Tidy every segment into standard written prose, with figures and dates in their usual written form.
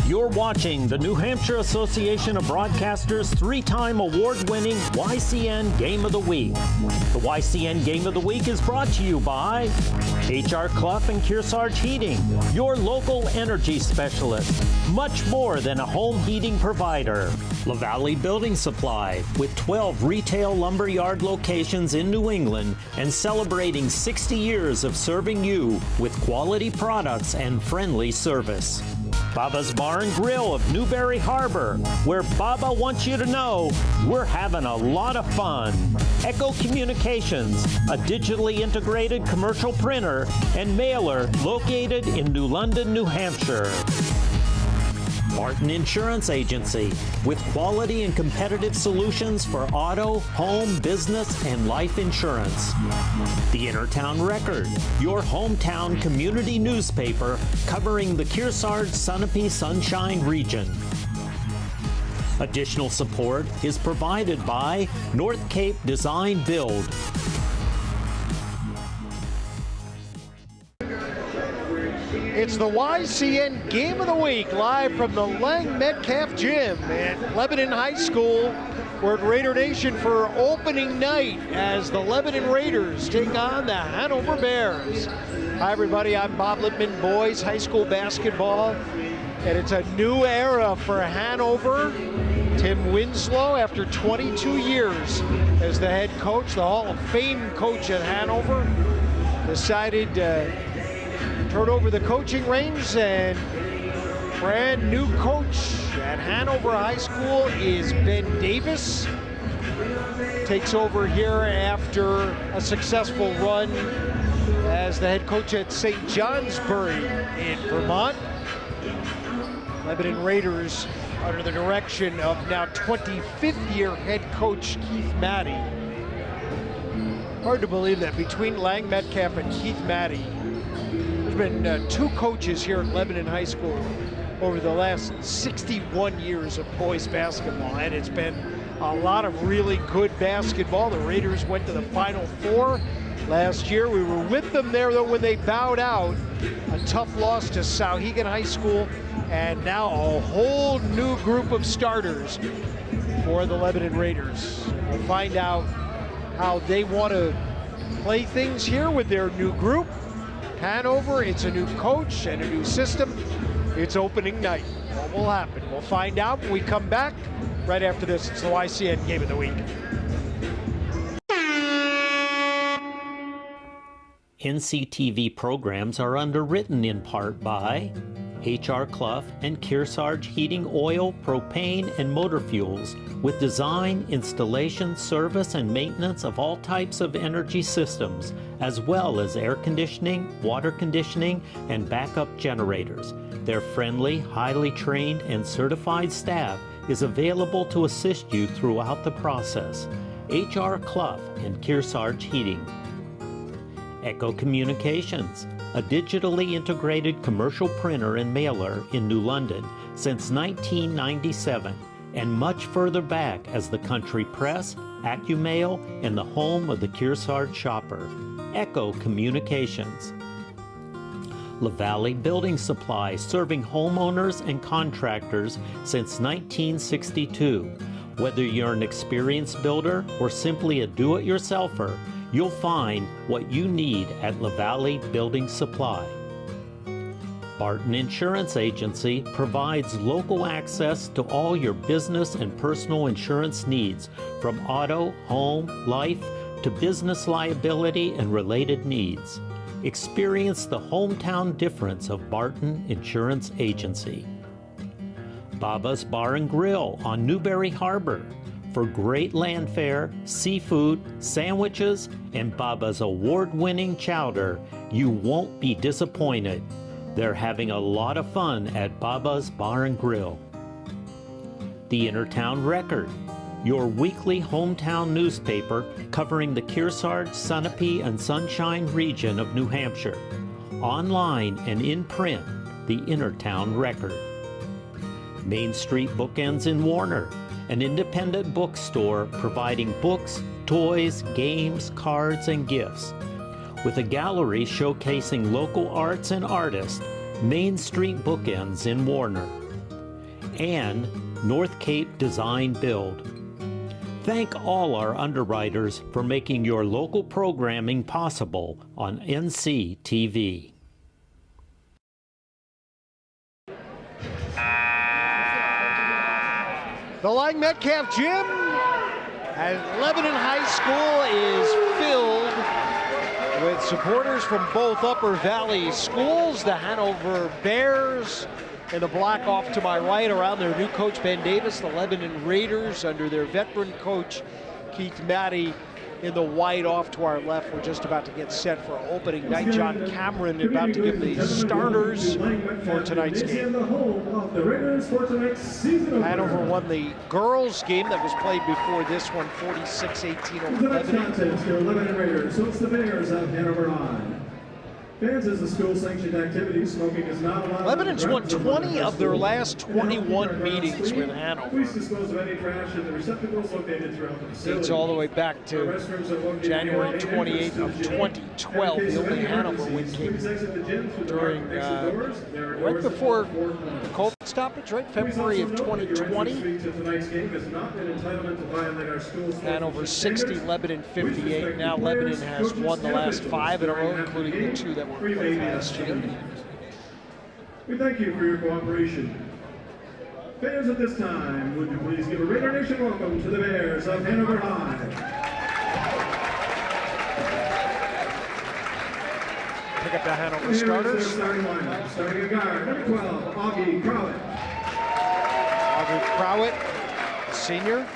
You're watching the New Hampshire Association of Broadcasters' three-time award-winning YCN Game of the Week. The YCN Game of the Week is brought to you by H.R. Clough and Kearsarge Heating, your local energy specialist. Much more than a home heating provider. LaValley Building Supply, with 12 retail lumberyard locations in New England and celebrating 60 years of serving you with quality products and friendly service. Baba's Bar and Grill of Newberry Harbor, where Baba wants you to know we're having a lot of fun. Echo Communications, a digitally integrated commercial printer and mailer located in New London, New Hampshire. Barton Insurance Agency, with quality and competitive solutions for auto, home, business, and life insurance. The Innertown Record, your hometown community newspaper covering the Kearsarge, Sunapee, Sunshine region. Additional support is provided by North Cape Design Build. It's the YCN Game of the Week, live from the Lang Metcalf Gym at Lebanon High School. We're at Raider Nation for opening night as the Lebanon Raiders take on the Hanover Bears. Hi everybody, I'm Bob Lippman, boys high school basketball, and it's a new era for Hanover. Tim Winslow, after 22 years as the head coach, the Hall of Fame coach at Hanover, decided to turn over the coaching reins, and brand new coach at Hanover High School is Ben Davis. Takes over here after a successful run as the head coach at St. Johnsbury in Vermont. Lebanon Raiders under the direction of now 25th year head coach Keith Maddie. Hard to believe that between Lang Metcalf and Keith Maddie, there's been two coaches here at Lebanon High School over the last 61 years of boys basketball, and it's been a lot of really good basketball. The Raiders went to the Final Four last year. We were with them there though when they bowed out. A tough loss to Sauhegan High School, and now a whole new group of starters for the Lebanon Raiders. We'll find out how they want to play things here with their new group. Hanover, it's a new coach and a new system. It's opening night. What will happen? We'll find out when we come back right after this. It's the YCN Game of the Week. NCTV programs are underwritten in part by H.R. Clough and Kearsarge Heating Oil, Propane, and Motor Fuels, with design, installation, service, and maintenance of all types of energy systems, as well as air conditioning, water conditioning, and backup generators. Their friendly, highly trained, and certified staff is available to assist you throughout the process. H.R. Clough and Kearsarge Heating. Echo Communications, a digitally integrated commercial printer and mailer in New London since 1997, and much further back as the Country Press, AccuMail, and the home of the Kearsarge shopper. Echo Communications. LaValley Building Supply, serving homeowners and contractors since 1962. Whether you're an experienced builder or simply a do-it-yourselfer, you'll find what you need at LaValley Building Supply. Barton Insurance Agency provides local access to all your business and personal insurance needs, from auto, home, life, to business liability and related needs. Experience the hometown difference of Barton Insurance Agency. Baba's Bar and Grill on Newberry Harbor, for great land fare, seafood, sandwiches, and Baba's award-winning chowder. You won't be disappointed. They're having a lot of fun at Baba's Bar and Grill. the Innertown Record, your weekly hometown newspaper covering the Kearsarge, Sunapee, and Sunshine region of New Hampshire. Online and in print, the Innertown Record. Main Street Bookends in Warner, an independent bookstore providing books, toys, games, cards, and gifts. With a gallery showcasing local arts and artists, Main Street Bookends in Warner. And North Cape Design Build. Thank all our underwriters for making your local programming possible on NCTV. The Lang Metcalf Gym at Lebanon High School is filled with supporters from both Upper Valley schools. The Hanover Bears in the black off to my right around their new coach Ben Davis. The Lebanon Raiders under their veteran coach Keith Maddie in the white off to our left. We're just about to get set for opening night. John Cameron about to give the starters for tonight's game. Hanover won the girls game that was played before this one, 46-18 over Lebanon. Lebanon Raiders, so it's the Bears of Hanover on. Fans, as the school-sanctioned activity, smoking is not allowed. Lebanon's won 20 of their last 21 meetings with Hanover. Please dispose of any trash in the receptacles located throughout the facility. Dates all the way back to January 28th of 2012. The only Hanover win came during right before the COVID stoppage, right? February of 2020. Hanover 60, Lebanon 58. Now Lebanon has won the last 5 in a row, including the 2 that were played last year. We thank you for your cooperation. Fans, at this time, would you please give a Raider Nation welcome to the Bears of Hanover High. Pick up the Hanover starters. Starting lineup, starting at guard, number 12, Augie Crowett. Augie Crowett, senior.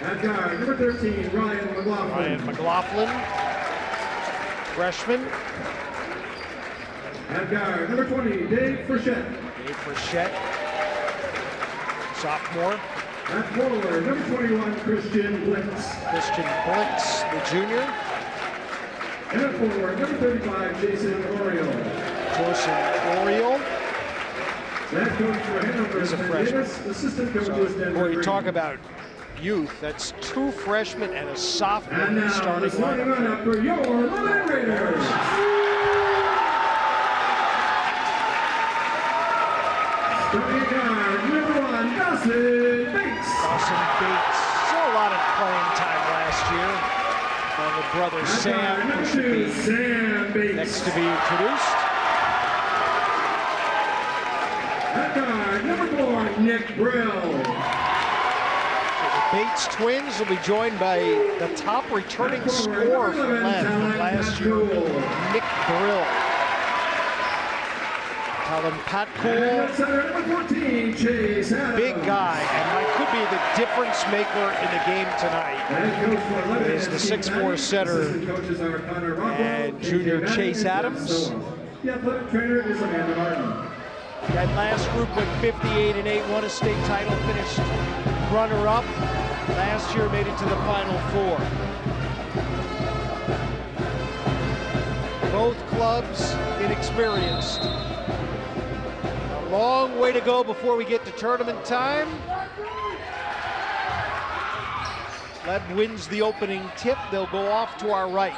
At guard, number 13, Ryan McLaughlin. Ryan McLaughlin, freshman. At guard, number 20, Dave Frechette. Dave Frechette, sophomore. At forward, number 21, Christian Blitz. Christian Blitz, the junior. And at forward, number 35, Jason Oriole. Oriole. That coach for Hanover He's a Ben freshman. Davis, assistant coach is Denver Boy, you Green. talk about youth. That's 2 freshmen and a sophomore And now, starting the starting lineup. lineup for your Lebanon Raiders. Starting guard, number 1, Dawson Bates. Dawson Bates saw a lot of playing time last year. And the brother Sam, who should be Sam Bates. next to be introduced. At guard, number 4, Nick Brill. The Bates twins will be joined by the top returning scorer from last year, Nick Brill. Talon Patcool, Number 14, Chase Adams. big guy, and might could be the difference maker in the game tonight. Is the 6'4" setter and junior Chase Adams. The athletic trainer is Amanda Martin. That last group went 58-8, won a state title, finished runner-up. Last year made it to the Final Four. Both clubs inexperienced. A long way to go before we get to tournament time. Leb wins the opening tip. They'll go off to our right.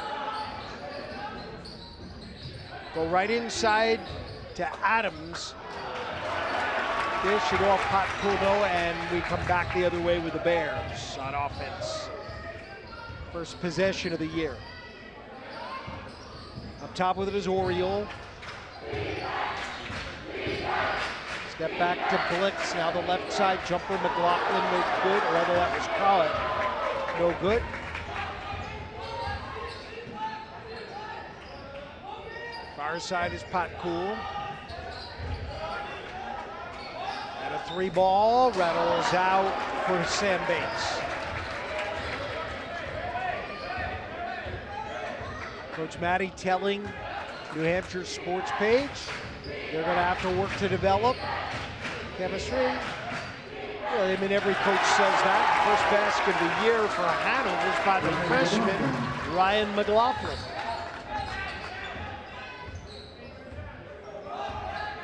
Go right inside to Adams. Dish it off Patcuno, and we come back the other way with the Bears on offense. First possession of the year. Up top with it is Oriole. Step back to Blitz. Now the left side jumper, McLaughlin, no good, or rather that was Crowett, no good. Far side is Patcool. And a 3-ball rattles out for Sam Bates. Coach Maddie telling New Hampshire's sports page they're going to have to work to develop chemistry. Well, I mean, every coach says that. First basket of the year for Hanover is by the freshman, Ryan McLaughlin.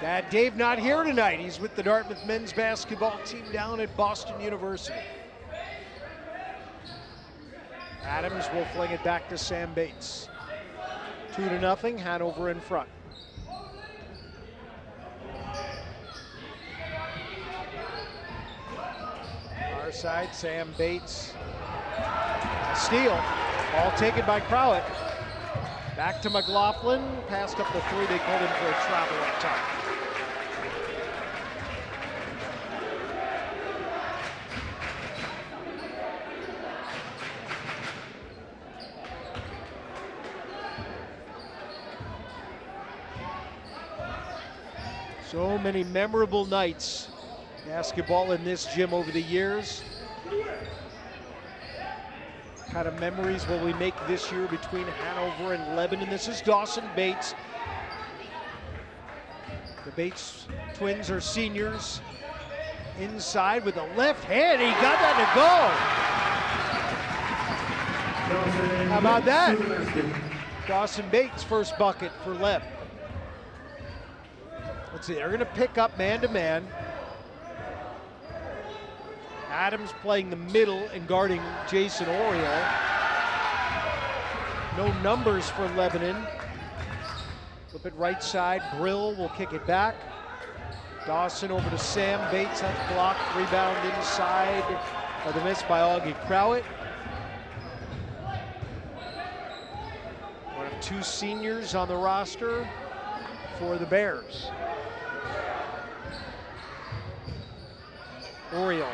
Dad Dave not here tonight. He's with the Dartmouth men's basketball team down at Boston University. Adams will fling it back to Sam Bates. 2-0, Hanover in front. Far side, Sam Bates. A steal, all taken by Crowett. Back to McLaughlin, passed up the three, they called him for a travel up top. So many memorable nights basketball in this gym over the years. What kind of memories will we make this year between Hanover and Lebanon? This is Dawson Bates. The Bates twins are seniors. Inside with the left hand, he got that to go. How about that? Dawson Bates' first bucket for Leb. Let's see, they're going to pick up man-to-man. Adams playing the middle and guarding Jason Oriole. No numbers for Lebanon. Flip it right side, Brill will kick it back. Dawson over to Sam Bates, that's blocked, rebound inside of the miss by Augie Crowett. One of two seniors on the roster for the Bears. Oriole,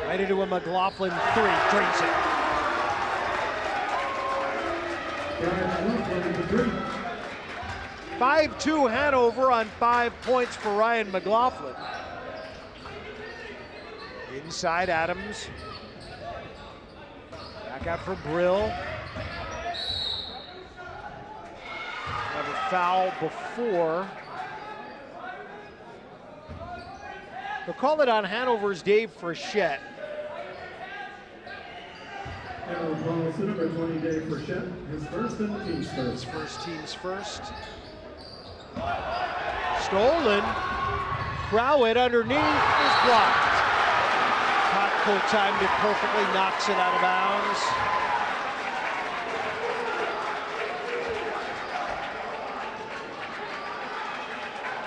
right into a McLaughlin three, drains it. 5-2 Hanover on 5 points for Ryan McLaughlin. Inside Adams. Back out for Brill. Have a foul before. They'll call it on Hanover's Dave Frechette. Hanover calls the number 20 Dave Frechette, his first and the team's first. His first team's first. Stolen. Crowett underneath is blocked. Potko timed it perfectly, knocks it out of bounds.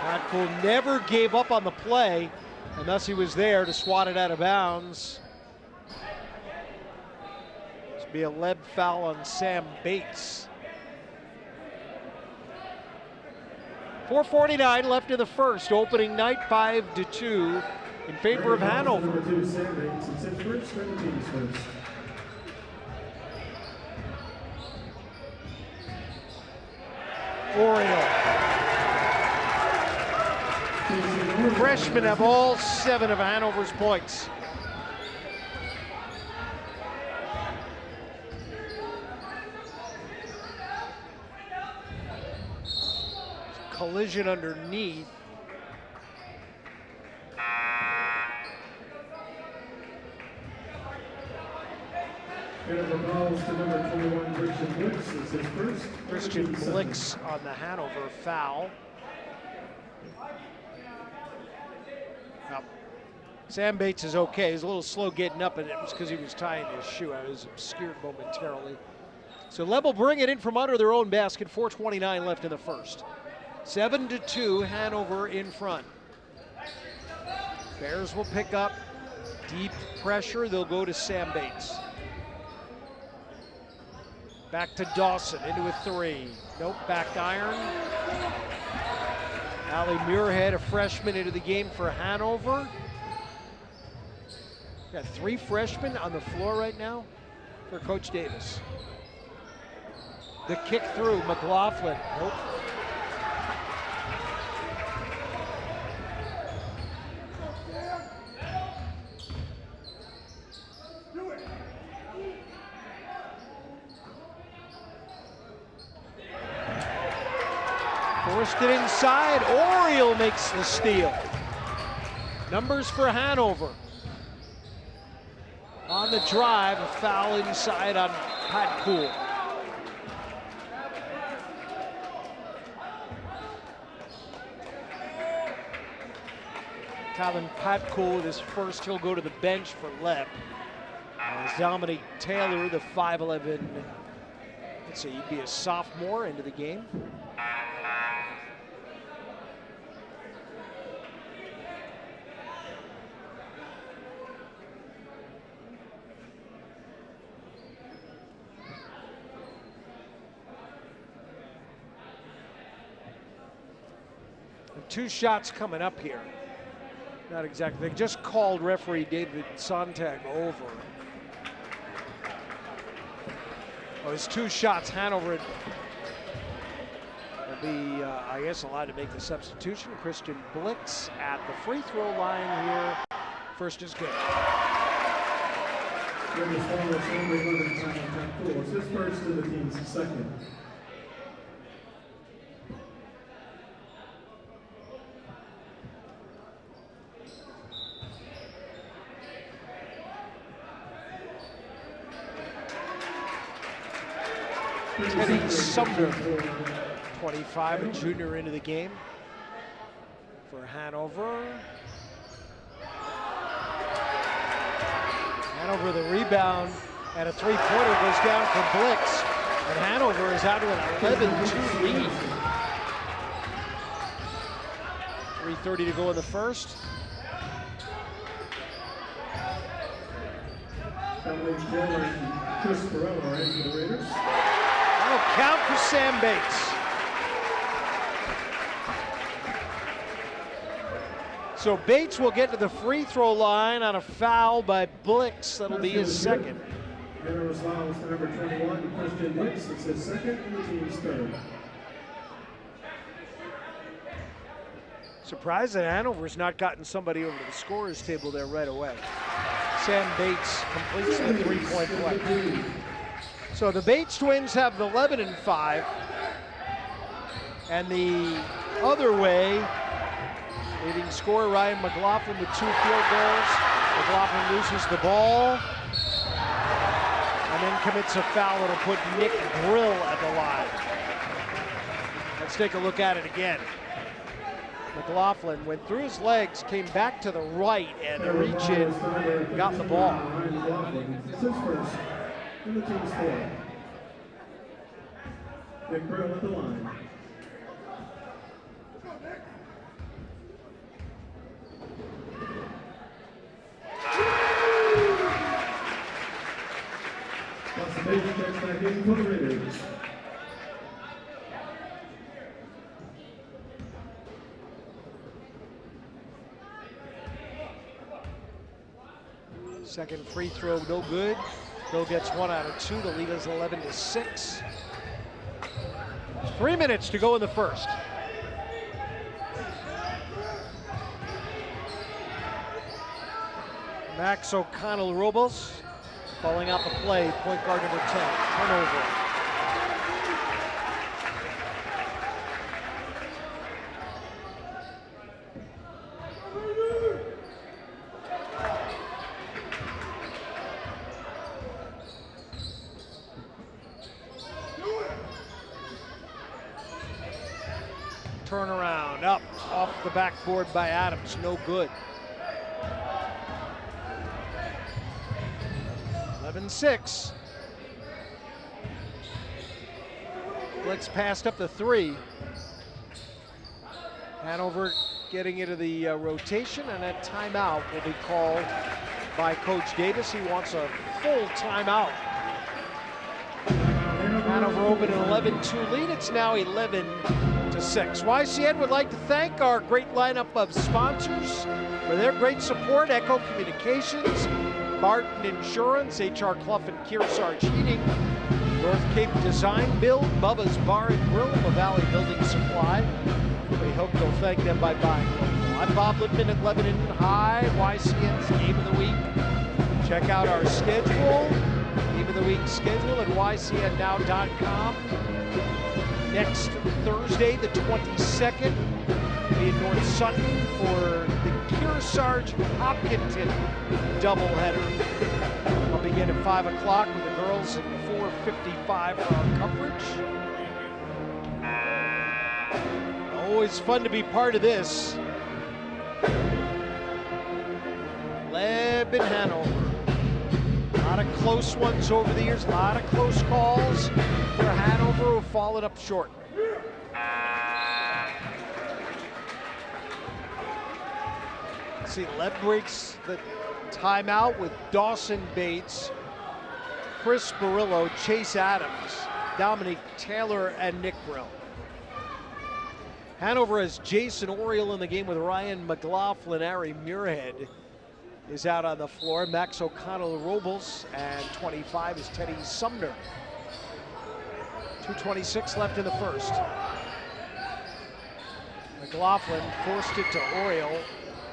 Potko never gave up on the play, and thus he was there to swat it out of bounds. This will be a Leb foul on Sam Bates. 4:49 left in the first. Opening night 5-2 in favor of Hanover. Number 2 Sam Bates, it's his first and the team's first. Oriole. Freshmen have all 7 of Hanover's points. Collision underneath. Hanover calls to number 21 Christian Blix, it's his first. Christian Blix on the Hanover foul. Now, Sam Bates is okay. He's a little slow getting up, and it was because he was tying his shoe. I was obscured momentarily. So Leb will bring it in from under their own basket. 4:29 left in the first. 7-2, Hanover in front. Bears will pick up. Deep pressure, they'll go to Sam Bates. Back to Dawson, into a three. Nope, back iron. Ali Muirhead, a freshman, into the game for Hanover. Got 3 freshmen on the floor right now for Coach Davis. The kick through, McLaughlin, nope. Forced it inside, Oriole makes the steal. Numbers for Hanover. On the drive, a foul inside on Pat Cool. Colin Pat Cool with his first, he'll go to the bench for Leb. As Dominic Taylor, the 5'11", let's see, he'd be a sophomore into the game. And 2 shots coming up here. Not exactly. They just called referee David Sontag over. Well, his 2 shots, Hanover will be, I guess, allowed to make the substitution. Christian Blix at the free throw line here. First is good. It's his first to the team's second. Teddy Sumner, 25, a junior into the game for Hanover. Hanover the rebound, and a 3-pointer goes down for Blix, and Hanover is out to an 11-2 lead. 3:30 to go in the first. That'll count for Sam Bates. So Bates will get to the free throw line on a foul by Blix. That'll be his second. Hanover's foul is number 21, Christian Blix. It's his second and the team's third. Surprised that Hanover's not gotten somebody over to the scorer's table there right away. Sam Bates completes the 3-point play. So the Bates twins have the 11-5. And the other way, leading scorer Ryan McLaughlin with 2 field goals. McLaughlin loses the ball and then commits a foul that'll put Nick Brill at the line. Let's take a look at it again. McLaughlin went through his legs, came back to the right, and the reach in, got the ball. It's his first and the team's fourth. Nick Brill at the line. Bates checks back in for the Raiders. Second free throw, no good. Bill gets 1 out of 2. The lead is 11-6. 3 minutes to go in the first. Max O'Connell-Robles calling out the play, point guard number 10, Hanover. Turnaround, up, off the backboard by Adams, no good. 11-6. Blix passed up the 3. Hanover getting into the rotation, and that timeout will be called by Coach Davis. He wants a full timeout. Hanover opened an 11-2 lead. It's now 11-6. YCN would like to thank our great lineup of sponsors for their great support. Echo Communications, Martin Insurance, HR Clough and Kearsarge Heating, North Cape Design Build, Bubba's Bar and Grill, the Valley Building Supply. We hope you'll thank them by buying local. I'm Bob Lippman at Lebanon High, YCN's Game of the Week. Check out our schedule, Game of the Week schedule at ycnnow.com. Next Thursday, the 22nd, we'll be in North Sutton for the Kearsarge Hopkinton doubleheader. again at 5 o'clock with the girls at 4:55 for our coverage. Always fun to be part of this. Leb and Hanover. A lot of close ones over the years, a lot of close calls for Hanover who have fallen up short. See, Leb breaks the timeout with Dawson Bates, Chris Barillo, Chase Adams, Dominic Taylor, and Nick Brill. Hanover has Jason Oriole in the game with Ryan McLaughlin. Ari Muirhead is out on the floor. Max O'Connell-Robles, and 25 is Teddy Sumner. 2:26 left in the first. McLaughlin forced it to Oriole.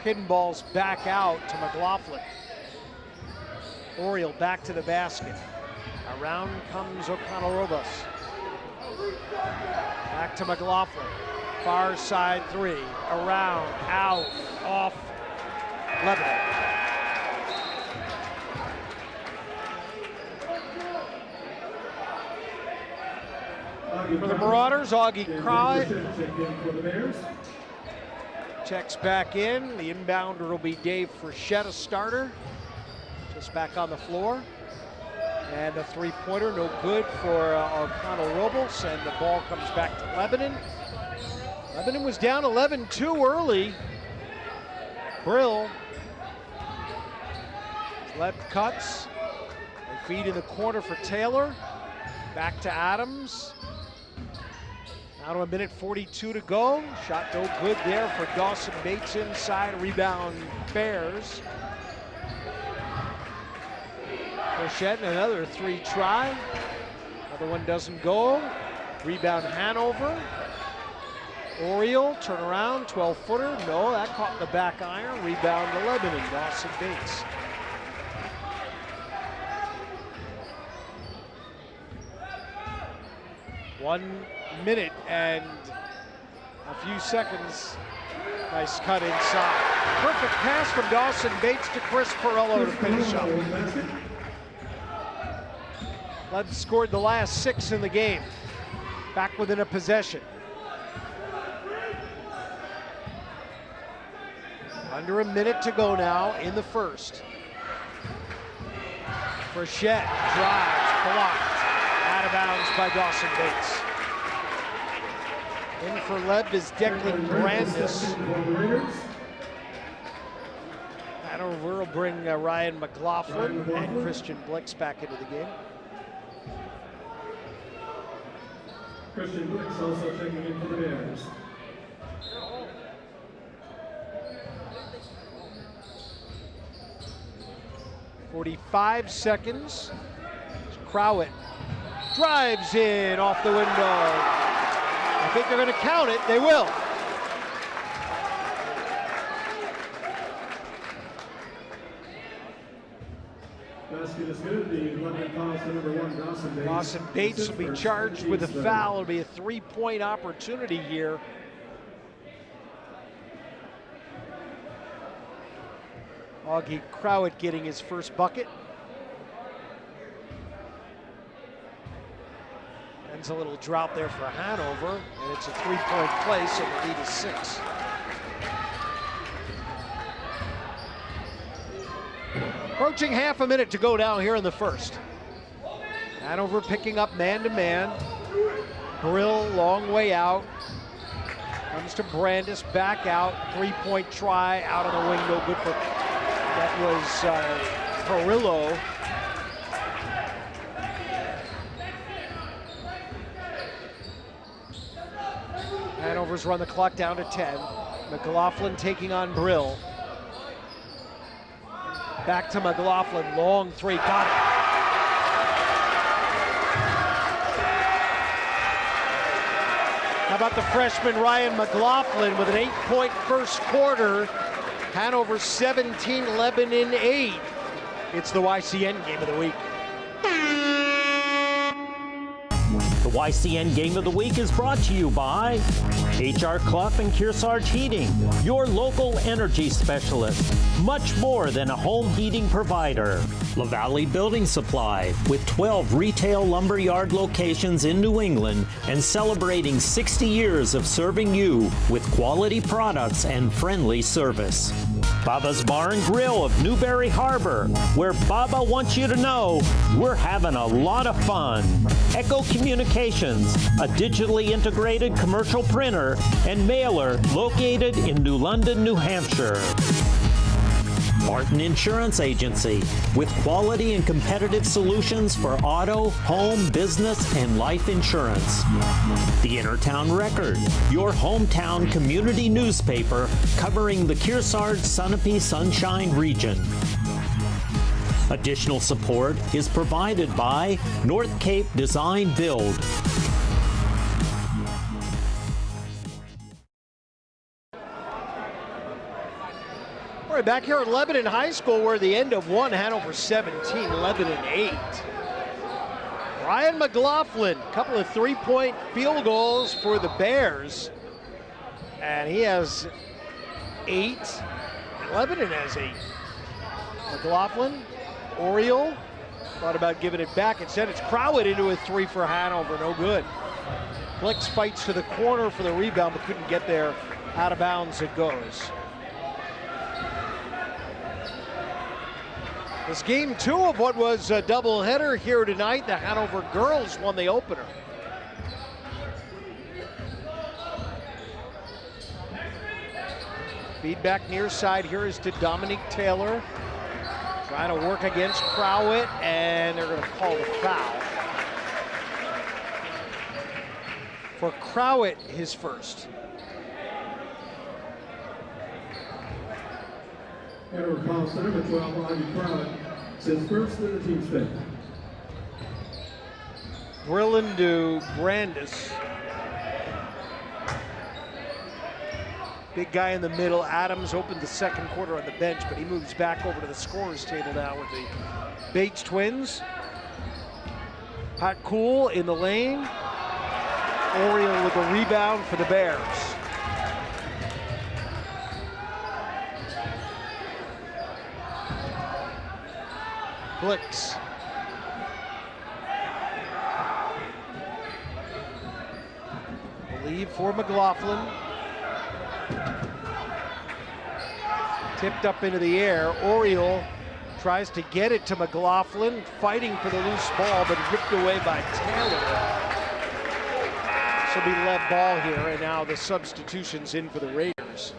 Pinballs back out to McLaughlin. Oriole back to the basket. Around comes O'Connell-Robles. Back to McLaughlin. Far side three. Around, out, off, Lebanon. For the Marauders, Augie Crowett checks back in. The inbounder will be Dave Frechette, a starter. Just back on the floor. And a three-pointer, no good for O'Connell-Robles, and the ball comes back to Lebanon. Lebanon was down 11-2 early. Brill. Left cuts. They feed in the corner for Taylor. Back to Adams. Now to 1:42 to go. Shot no good there for Dawson Bates inside. Rebound Bears. Frechette, another three try. Another one doesn't go. Rebound Hanover. Oriole, turn around, 12-footer. No, that caught in the back iron. Rebound to Lebanon, Dawson Bates. One minute and a few seconds. Nice cut inside. Perfect pass from Dawson Bates to Chris Barillo to finish up. Leb scored the last 6 in the game. Back within a possession. Under a minute to go now in the first. Frechette drives, blocked. Out of bounds by Dawson Bates. In for Leb is Declan Brandis. Hanover will bring Ryan McLaughlin and Christian Blix back into the game. Christian Blix also checking in for the Bears. .45 seconds. Crowett drives in off the window. I think they're going to count it. They will. Basket is good. The Lebanon fouls to number 1, Dawson Bates. Dawson Bates will be charged with a foul. It'll be a three-point opportunity here. Augie Crowett getting his first bucket. Ends a little drought there for Hanover, and it's a three-point play, so the lead is 6. Approaching half a minute to go down here in the first. Hanover picking up man-to-man. Brill, long way out. Comes to Brandis, back out. Three-point try, out of the window, good for... That was Barillo. Hanover's run the clock down to 10. McLaughlin taking on Brill. Back to McLaughlin, long three, got it. How about the freshman Ryan McLaughlin with an 8-point first quarter. Hanover 17, Lebanon 8. It's the YCN game of the week. The YCN Game of the Week is brought to you by H.R. Clough and Kearsarge Heating, your local energy specialist. Much more than a home heating provider. La Valley Building Supply, with 12 retail lumberyard locations in New England and celebrating 60 years of serving you with quality products and friendly service. Baba's Bar and Grill of Newberry Harbor, where Baba wants you to know we're having a lot of fun. Echo Communications, a digitally integrated commercial printer and mailer located in New London, New Hampshire. Martin Insurance Agency, with quality and competitive solutions for auto, home, business, and life insurance. The Intertown Record, your hometown community newspaper covering the Kearsarge, Sunapee, Sunshine region. Additional support is provided by North Cape Design Build. All right, back here at Lebanon High School, we're at the end of one, Hanover 17, Lebanon 8. Ryan McLaughlin, a couple of three-point field goals for the Bears. And he has 8. Lebanon has 8. McLaughlin, Oriole, thought about giving it back. Instead, it's Crowett into a 3 for Hanover, no good. Blix fights to the corner for the rebound, but couldn't get there. Out of bounds it goes. It's game 2 of what was a doubleheader here tonight. The Hanover girls won the opener. Feedback near side here is to Dominique Taylor. Trying to work against Crowett, and they're going to call the foul. For Crowett, his first. Hanover calls number 12, Audie Crowett, says first in the team's fifth. Brillen to Brandis. Big guy in the middle. Adams opened the second quarter on the bench, but he moves back over to the scorer's table now with the Bates twins. Hot Cool in the lane. Oriole with a rebound for the Bears. Blix. Lead for McLaughlin. Tipped up into the air. Oriole tries to get it to McLaughlin, fighting for the loose ball, but ripped away by Taylor. This will be lead ball here, and now the substitutions in for the Raiders.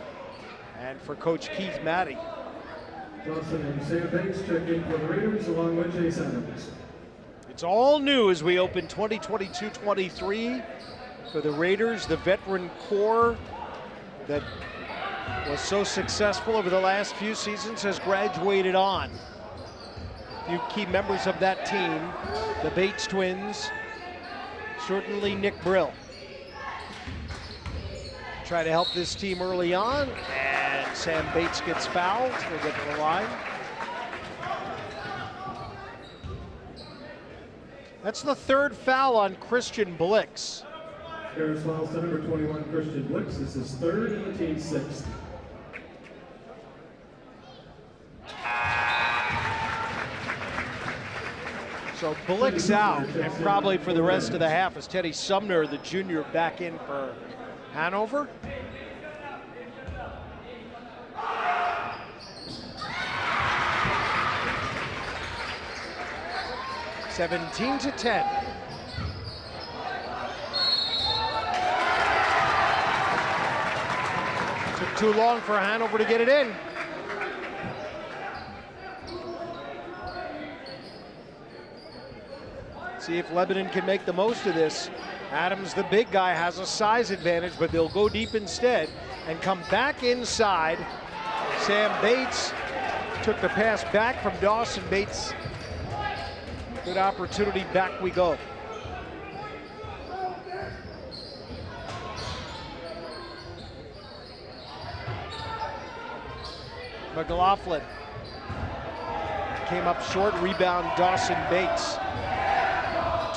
And for Coach Keith Matty. Johnson and Sam Bates check in for the Raiders along with Chase Adams. It's all new as we open 2022-23 for the Raiders, the veteran core that was so successful over the last few seasons has graduated on. A few key members of that team, the Bates twins, certainly Nick Brill. Try to help this team early on, and Sam Bates gets fouled. He'll get to the line. That's the third foul on Christian Blix. Bears fouls to number 21, Christian Blix. This is third and the team's sixth. So Blix out, and probably for the rest of the half is Teddy Sumner, the junior, back in for Hanover. (17 to 10). Took too long for Hanover to get it in. See if Lebanon can make the most of this. Adams, the big guy, has a size advantage, but they'll go deep instead and come back inside. Sam Bates took the pass back from Dawson. Bates, good opportunity, back we go. McLaughlin came up short, rebound Dawson Bates.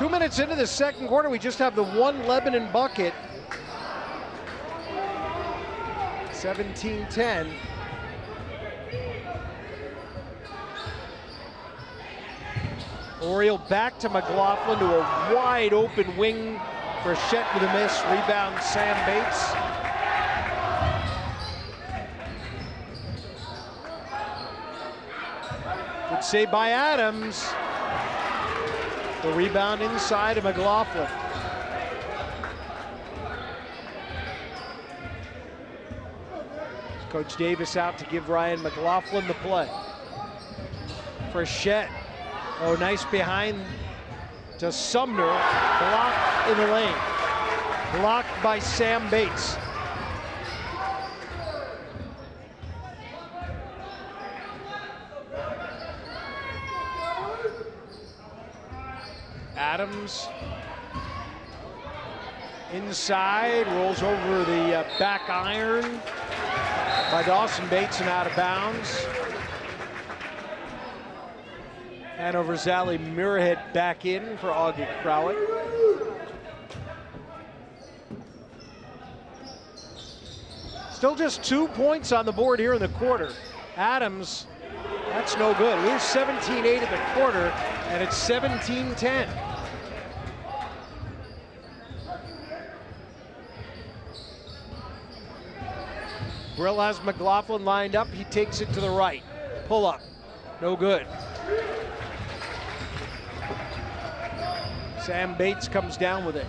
2 minutes into the second quarter, we just have the one Lebanon bucket. 17-10. Oriole back to McLaughlin to a wide open wing. Frechette with a miss. Rebound Sam Bates. Good save by Adams. The rebound inside of McLaughlin. Coach Davis out to give Ryan McLaughlin the play. Frechette. Oh, nice behind to Sumner. Blocked in the lane. Blocked by Sam Bates. Adams inside, rolls over the back iron by Dawson Bates and out of bounds. Hanover's Ali Muirhead back in for Augie Crowett. Still just 2 points on the board here in the quarter. Adams, that's no good. We're 17-8 at the quarter, and it's 17-10. Brill has McLaughlin lined up. He takes it to the right. Pull up. No good. Sam Bates comes down with it.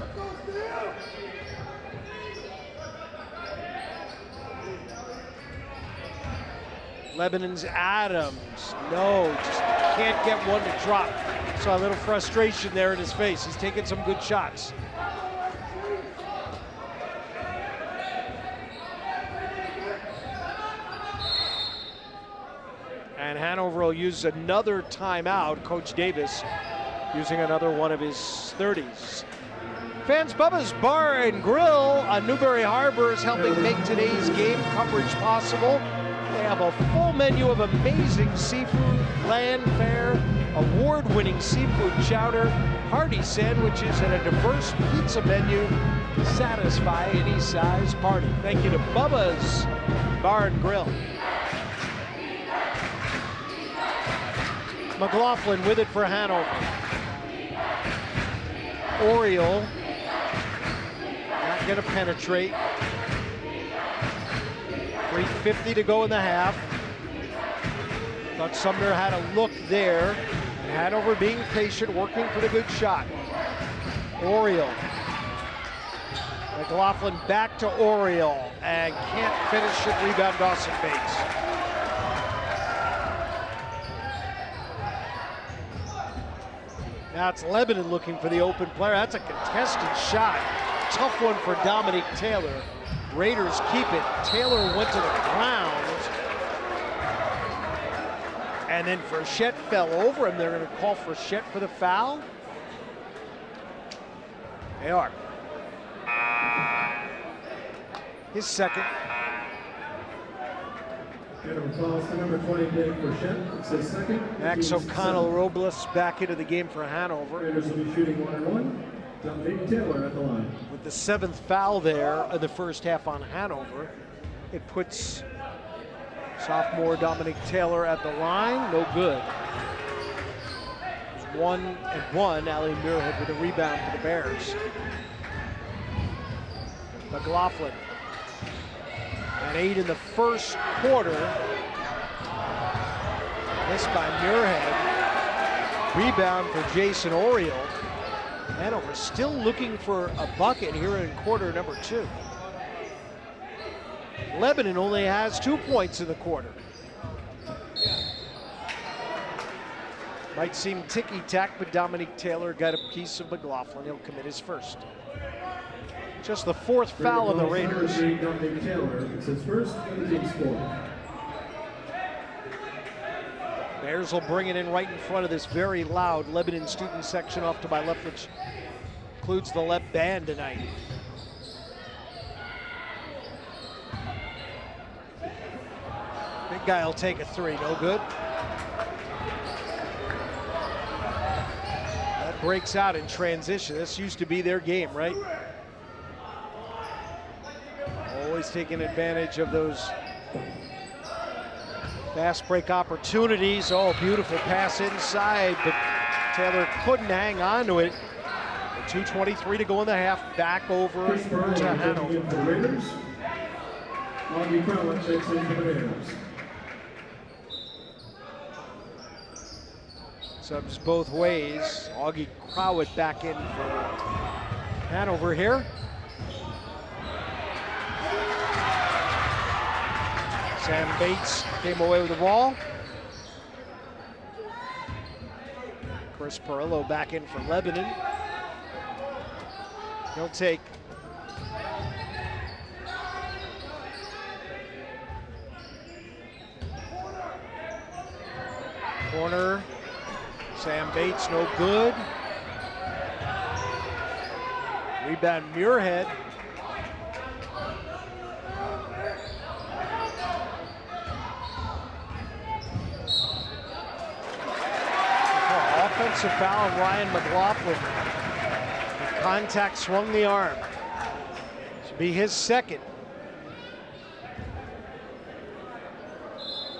Lebanon's Adams. No, just can't get one to drop. Saw a little frustration there in his face. He's taking some good shots. And Hanover will use another timeout. Coach Davis using another one of his 30s. Fans Bubba's Bar and Grill on Newberry Harbor is helping make today's game coverage possible. They have a full menu of amazing seafood, land fare, award-winning seafood chowder, hearty sandwiches, and a diverse pizza menu to satisfy any size party. Thank you to Bubba's Bar and Grill. McLaughlin with it for Hanover. Oriole not going to penetrate. 3:50 to go in the half. Thought Sumner had a look there. And Hanover being patient, working for the good shot. Oriole. McLaughlin back to Oriole and can't finish it. Rebound Dawson Bates. Now it's Lebanon looking for the open player. That's a contested shot. Tough one for Dominic Taylor. Raiders keep it. Taylor went to the ground. And then Frechette fell over him. They're going to call Frechette for the foul. They are. His second. Number 20, Dave Frechette. It's his second. Max O'Connell Robles back into the game for Hanover. Raiders will be shooting 1-1. Dominic Taylor at the line. With the 7th foul there in the first half on Hanover, it puts sophomore Dominic Taylor at the line. No good. It's 1-1. Ali Muirhead with a rebound for the Bears. McLaughlin. An 8 in the first quarter. Missed by Muirhead. Rebound for Jason Oriole. Hanover still looking for a bucket here in quarter number 2. Lebanon only has 2 points in the quarter. Might seem ticky-tack, but Dominic Taylor got a piece of McLaughlin. He'll commit his first. Just the 4th foul of the Raiders. Dominic Taylor, it's his first in the team's score. Bears will bring it in right in front of this very loud Lebanon student section off to my left, which includes the Leb Band tonight. Big guy will take a 3, no good. That breaks out in transition. This used to be their game, right? Always taking advantage of those fast break opportunities. Oh, beautiful pass inside, but Taylor couldn't hang on to it. 2:23 to go in the half, back over to Hanover. Subs both ways. Augie Crowett back in for Hanover here. Sam Bates came away with the ball. Chris Perillo back in for Lebanon. He'll take corner. Sam Bates, no good. Rebound Muirhead. Offensive foul on Ryan McLaughlin. The contact swung the arm. This will be his second.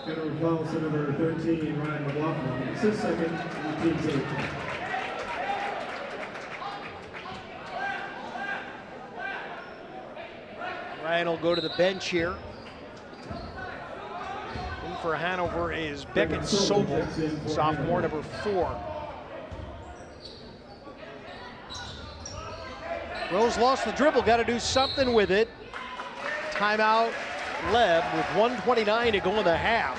Hanover fouls to number 13, Ryan McLaughlin. It's his second, and the team's 8. Ryan will go to the bench here. In for Hanover is Beckett Sobel, sophomore, number 4. Rose lost the dribble, got to do something with it. Timeout, Leb with 1:29 to go in the half.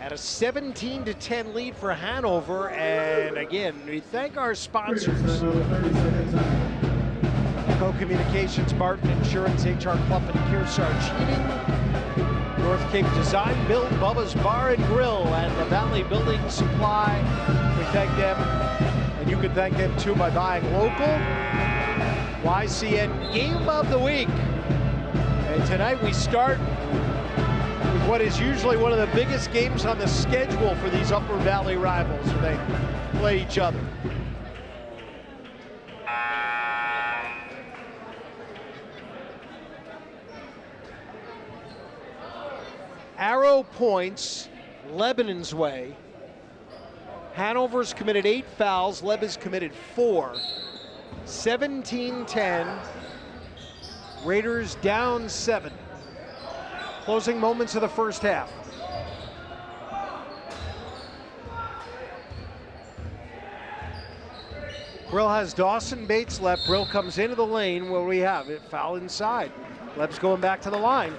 At a 17-10 lead for Hanover, and again, we thank our sponsors. Echo Communications, Barton Insurance, HR Clough and Kearsarge Heating, North Cape Design Build, Bubba's Bar and Grill, and the Valley Building Supply. We thank them, and you can thank them too by buying local. YCN Game of the Week. And tonight we start with what is usually one of the biggest games on the schedule for these Upper Valley rivals when they play each other. Arrow points Lebanon's way. Hanover's committed 8 fouls, Leb has committed 4. 17-10. Raiders down 7. Closing moments of the first half. Brill has Dawson, Bates left. Brill comes into the lane where we have it. Foul inside. Leb's going back to the line.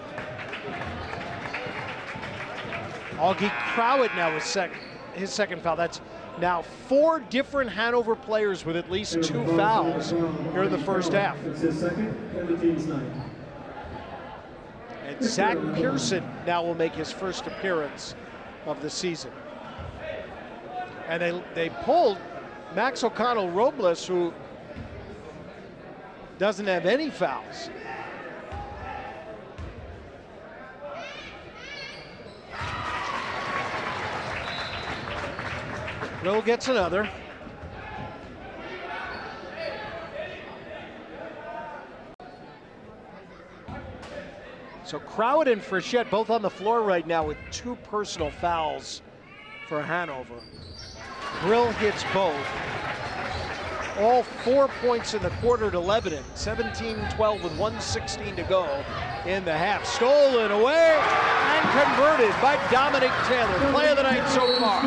Augie Crowett now with his second foul. That's now 4 different Hanover players with at least 2 fouls here in the first half. It's his second, and the team's 9. And Zach Pearson now will make his first appearance of the season. And they pulled Max O'Connell Robles, who doesn't have any fouls. Will gets another. So Crowett and Frechette both on the floor right now with 2 personal fouls for Hanover. Brill hits both. All 4 points in the quarter to Lebanon. 17-12 with 1:16 to go in the half. Stolen away and converted by Dominic Taylor. Play of the night so far.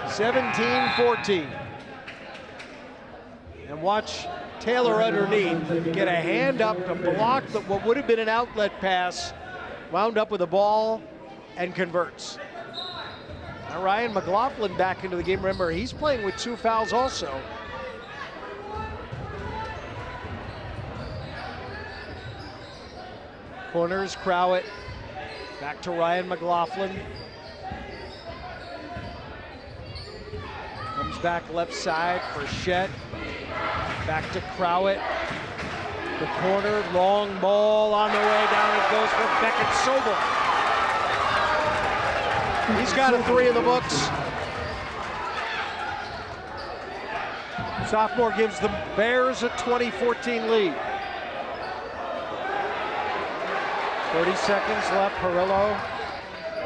17-14. And watch Taylor underneath get a hand up to block what would have been an outlet pass. Wound up with the ball and converts. Now Ryan McLaughlin back into the game. Remember, he's playing with 2 fouls also. Corners, Crowett. Back to Ryan McLaughlin. Comes back left side for Shed. Back to Crowett. The corner, long ball on the way down. It goes for Beckett Sobel. He's got a 3 in the books. Sophomore gives the Bears a 20-14 lead. 30 seconds left. Perillo.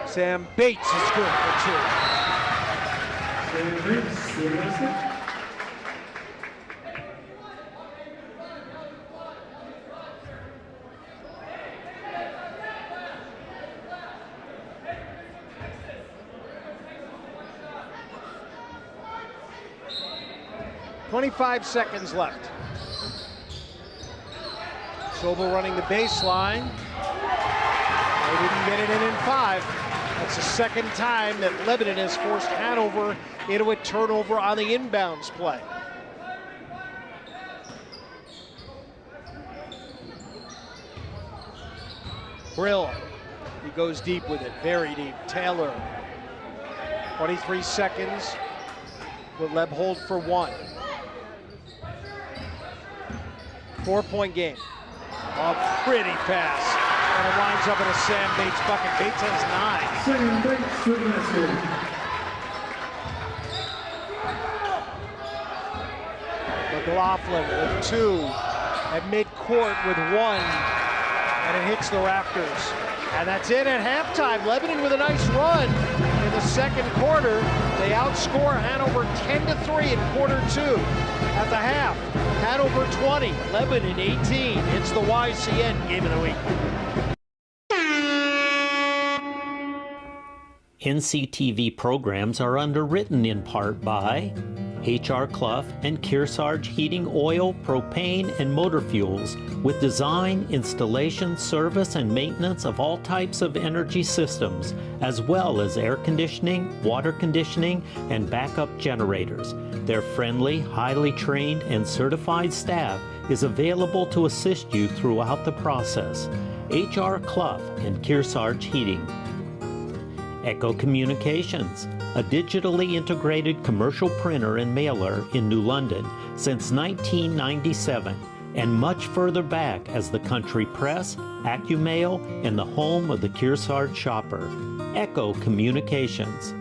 Sam Bates is good for 2. Sam Bates with a basket. .25 seconds left. Sobel running the baseline. They didn't get it in 5. That's the second time that Lebanon has forced Hanover into a turnover on the inbounds play. Brill, he goes deep with it, very deep. Taylor, 23 seconds. Will Leb hold for 1? 4-point game. A pretty pass. And it winds up in a Sam Bates bucket. Bates has 9. Sam Bates with a basket. McLaughlin with 2. At midcourt with 1. And it hits the rafters. And that's it at halftime. Lebanon with a nice run in the second quarter. They outscore Hanover 10-3 in quarter 2. At the half, Hanover 20, Lebanon 18. It's the YCN Game of the Week. NCTV programs are underwritten in part by H.R. Clough and Kearsarge Heating Oil, Propane, and Motor Fuels, with design, installation, service, and maintenance of all types of energy systems, as well as air conditioning, water conditioning, and backup generators. Their friendly, highly trained, and certified staff is available to assist you throughout the process. H.R. Clough and Kearsarge Heating. Echo Communications, a digitally integrated commercial printer and mailer in New London since 1997, and much further back as the Country Press, AccuMail, and the home of the Kearsarge shopper. Echo Communications.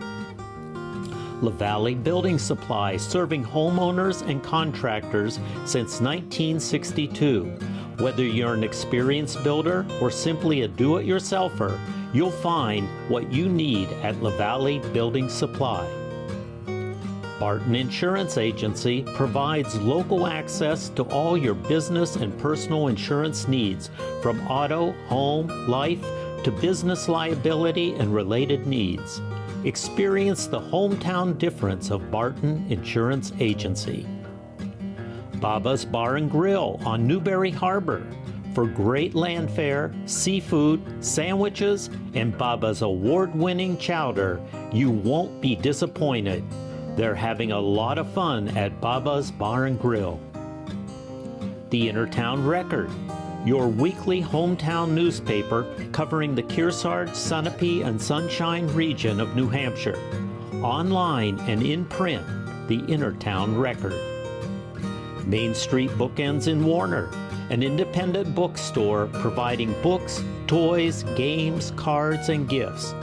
LaValle Building Supply, serving homeowners and contractors since 1962. Whether you're an experienced builder or simply a do-it-yourselfer, you'll find what you need at LaValle Building Supply. Barton Insurance Agency provides local access to all your business and personal insurance needs, from auto, home, life, to business liability and related needs. Experience the hometown difference of Barton Insurance Agency. Baba's Bar and Grill on Newberry Harbor for great land fare, seafood, sandwiches, and Baba's award-winning chowder. You won't be disappointed. They're having a lot of fun at Baba's Bar and Grill. The Innertown Record, your weekly hometown newspaper covering the Kearsarge, Sunapee, and Sunshine region of New Hampshire. Online and in print, the Innertown Record. Main Street Bookends in Warner, an independent bookstore providing books, toys, games, cards, and gifts.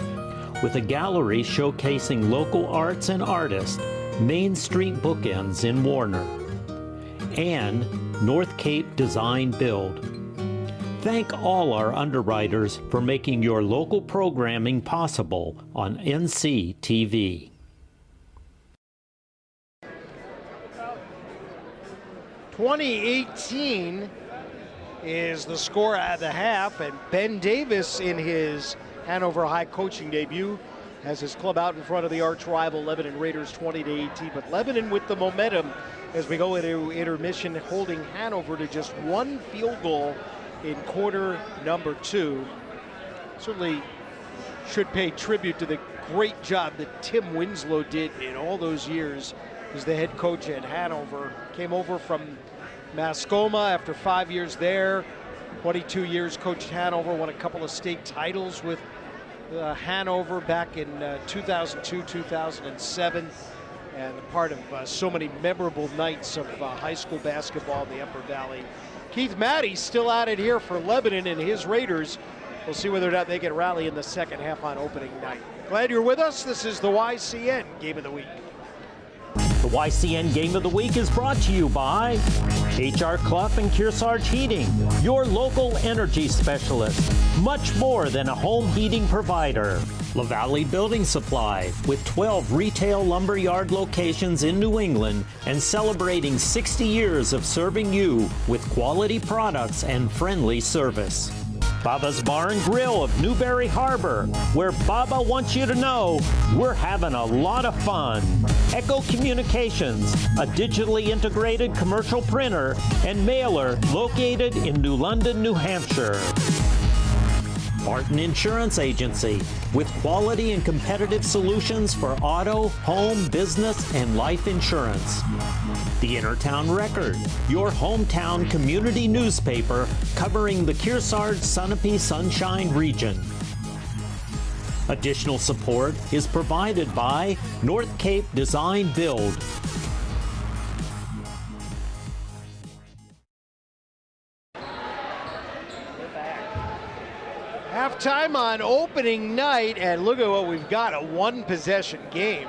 With a gallery showcasing local arts and artists, Main Street Bookends in Warner. And North Cape Design Build. Thank all our underwriters for making your local programming possible on NCTV. .2018 is the score at the half, and Ben Davis, in his Hanover High coaching debut, has his club out in front of the arch rival Lebanon Raiders 20-18. But Lebanon with the momentum as we go into intermission, holding Hanover to just 1 field goal in quarter number 2. Certainly should pay tribute to the great job that Tim Winslow did in all those years as the head coach at Hanover. Came over from Mascoma after 5 years there, 22 years coached Hanover, won a couple of state titles with Hanover back in 2002, 2007, and part of so many memorable nights of high school basketball in the Upper Valley. Keith Maddie still at it here for Lebanon and his Raiders. We'll see whether or not they can rally in the second half on opening night. Glad you're with us. This is the YCN Game of the Week. The YCN Game of the Week is brought to you by H.R. Clough and Kearsarge Heating, your local energy specialist. Much more than a home heating provider. La Valley Building Supply, with 12 retail lumberyard locations in New England and celebrating 60 years of serving you with quality products and friendly service. Baba's Bar and Grill of Newberry Harbor, where Baba wants you to know we're having a lot of fun. Echo Communications, a digitally integrated commercial printer and mailer located in New London, New Hampshire. Martin Insurance Agency, with quality and competitive solutions for auto, home, business, and life insurance. The Innertown Record, your hometown community newspaper covering the Kearsarge Sunapee Sunshine region. Additional support is provided by North Cape Design Build. Halftime on opening night, and look at what we've got, a one-possession game.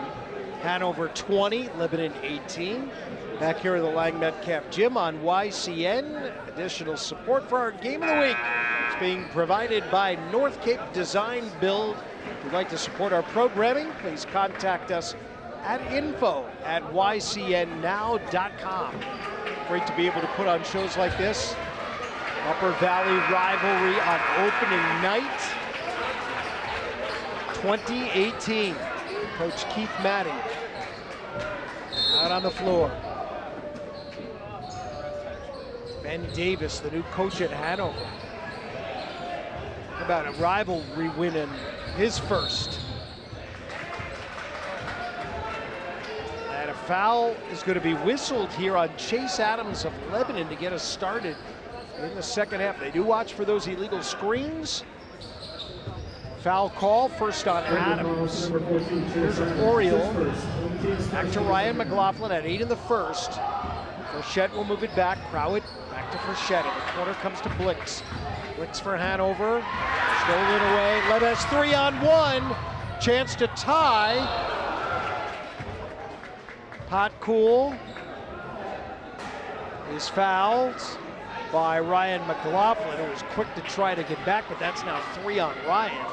Hanover 20, Lebanon 18. Back here at the Lang Metcalf Gym on YCN. Additional support for our Game of the Week. It's being provided by North Cape Design Build. If you'd like to support our programming, please contact us at info@ycnnow.com. Great to be able to put on shows like this. Upper Valley rivalry on opening night. 2018. Coach Keith Maddie out on the floor. Ben Davis, the new coach at Hanover. How about a rivalry win in his first? And a foul is going to be whistled here on Chase Adams of Lebanon to get us started in the second half. They do watch for those illegal screens. Foul call, first on Adams. Here's Oriole. Back to Ryan McLaughlin at 8 in the first. Frechette will move it back. Crowett back to Frechette. In the corner comes to Blix. Blix for Hanover. Stolen away. Lebanon has 3-on-1. Chance to tie. Pot Cool is fouled by Ryan McLaughlin, who was quick to try to get back, but that's now 3 on Ryan.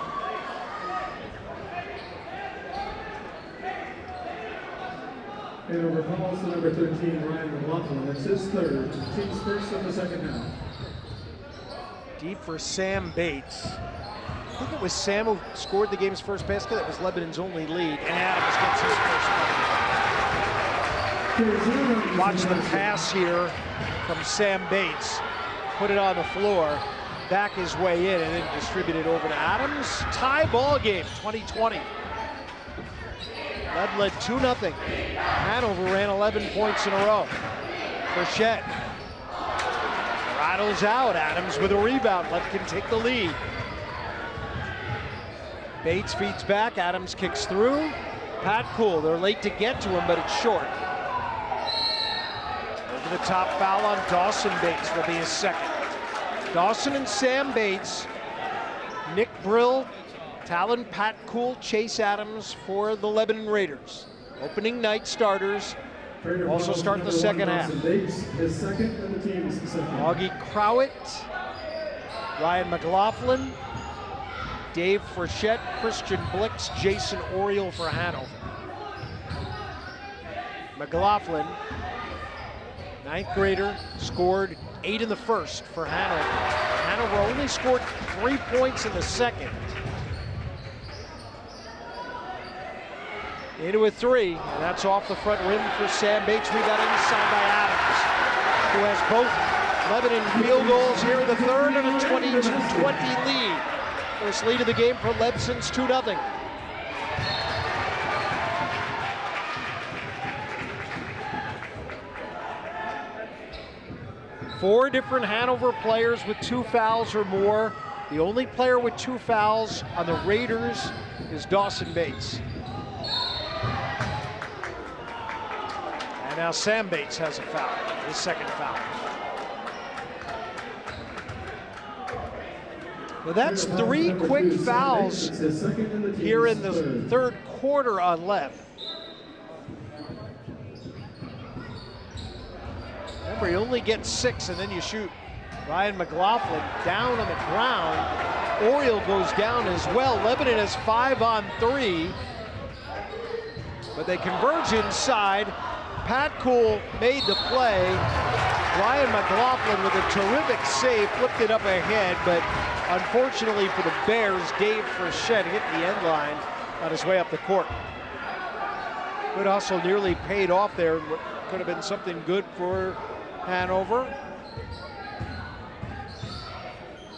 Hanover calls to number 13, Ryan McLaughlin. That's his third. Team's first of the second half. Deep for Sam Bates. I think it was Sam who scored the game's first basket. That was Lebanon's only lead, and Adams gets his first bucket. Watch the pass here from Sam Bates. Put it on the floor, back his way in, and then distribute it over to Adams. Tie ball game, 2020. Lead led 2-0. Hanover ran 11 points in a row. Frechette rattles out. Adams with a rebound. Lead can take the lead. Bates feeds back. Adams kicks through. Pat Cool, they're late to get to him, but it's short. Over the top foul on Dawson Bates will be his second. Dawson and Sam Bates, Nick Brill, Talon Pat Cool, Chase Adams for the Lebanon Raiders. Opening night starters also start the second half. Augie Crowett, Ryan McLaughlin, Dave Frechette, Christian Blix, Jason Oriole for Hanover. McLaughlin, 9th grader, scored 8 in the first for Hanover. Hanover only scored 3 points in the second. Into a 3, and that's off the front rim for Sam Bates. Rebound inside by Adams, who has both Lebanon field goals here in the third and a 22-20 lead. First lead of the game for Leb since 2-0. Four different Hanover players with 2 fouls or more. The only player with 2 fouls on the Raiders is Dawson Bates. And now Sam Bates has a foul, his second foul. Well, that's 3 quick fouls here in the third quarter on Lev. Remember, you only get 6 and then you shoot. Ryan McLaughlin down on the ground. Oriole goes down as well. Lebanon has 5 on 3. But they converge inside. Pat Cool made the play. Ryan McLaughlin with a terrific save, flipped it up ahead, but unfortunately for the Bears, Dave Frechette hit the end line on his way up the court. Good hustle nearly paid off there. Could have been something good for Hanover.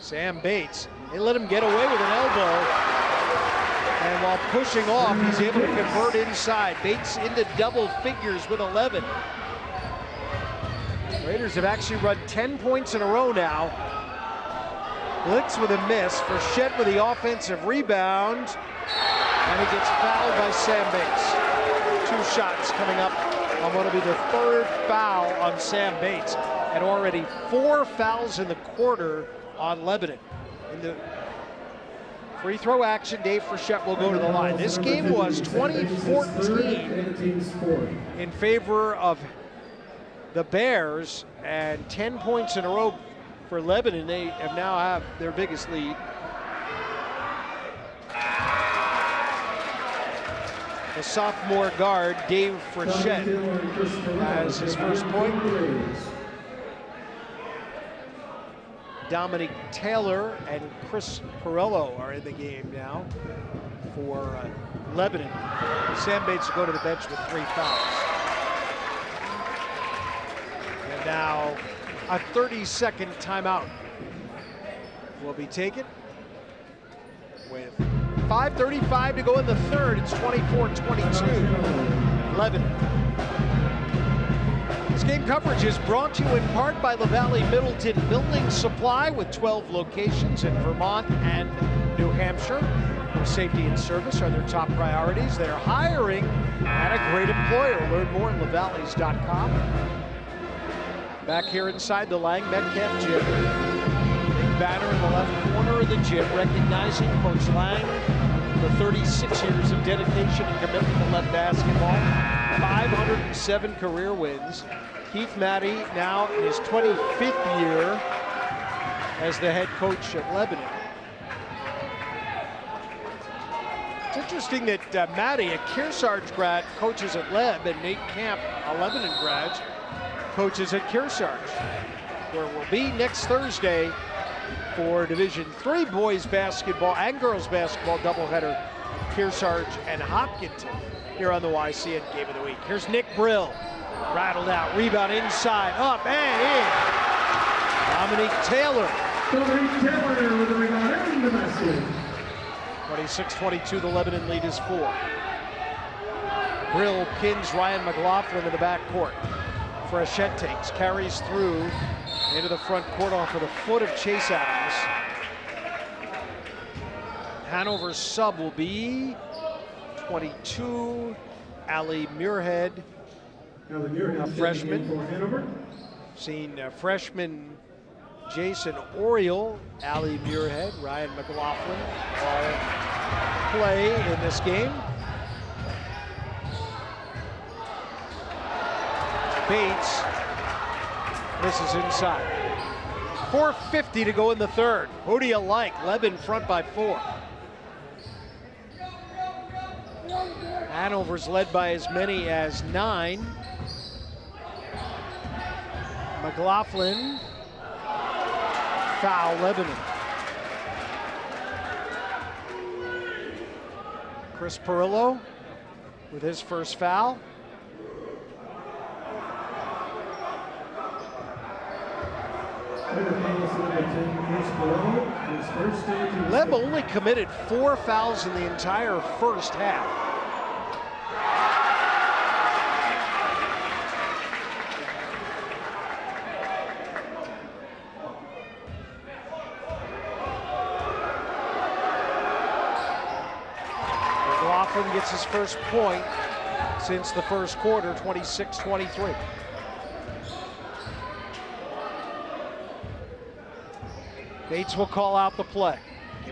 Sam Bates, they let him get away with an elbow. And while pushing off, he's able to convert inside. Bates into double figures with 11. Raiders have actually run 10 points in a row now. Blitz with a miss. Frechette with the offensive rebound. And he gets fouled by Sam Bates. 2 shots coming up on what will be the 3rd foul on Sam Bates. And already 4 fouls in the quarter on Lebanon. In the free throw action, Dave Frechette will go to the line. This game was 20-14 in favor of the Bears, and 10 points in a row for Lebanon. They now have their biggest lead. The sophomore guard, Dave Frechette, has his first point. Dominic Taylor and Chris Perillo are in the game now for Lebanon. Sam Bates will go to the bench with 3 fouls. And now a 30-second timeout will be taken with 5:35 to go in the third. It's 24-22, Lebanon. This game coverage is brought to you in part by LaValle Middleton Building Supply with 12 locations in Vermont and New Hampshire. Where safety and service are their top priorities. They're hiring at a great employer. Learn more at lavalleys.com. Back here inside the Lang Metcalf Gym. Big banner in the left corner of the gym recognizing Coach Lang for 36 years of dedication and commitment to Lev basketball. 507 career wins. Keith Maddie now in his 25th year as the head coach at Lebanon. It's interesting that Maddie, a Kearsarge grad, coaches at Leb, and Nate Camp, a Lebanon grad, coaches at Kearsarge, where we'll be next Thursday for Division III boys basketball and girls basketball doubleheader, Kearsarge and Hopkinton, here on the YCN Game of the Week. Here's Nick Brill, rattled out, rebound inside, up and in. Dominique Taylor. Dominique Taylor with the rebound in the basket. 26-22, the Lebanon lead is 4. Brill pins Ryan McLaughlin in the backcourt. Frechette takes, carries through into the front court off of the foot of Chase Adams. Hanover's sub will be 22, Ali Muirhead, a freshman. Seen freshman Jason Oriole, Ali Muirhead, Ryan McLaughlin all play in this game. Bates misses inside. 4:50 to go in the third. Who do you like? Leb in front by 4. Hanover's led by as many as 9. McLaughlin, foul Lebanon. Chris Perillo with his first foul. Leb only committed 4 fouls in the entire first half. McLaughlin gets his first point since the first quarter, 26-23. Bates will call out the play.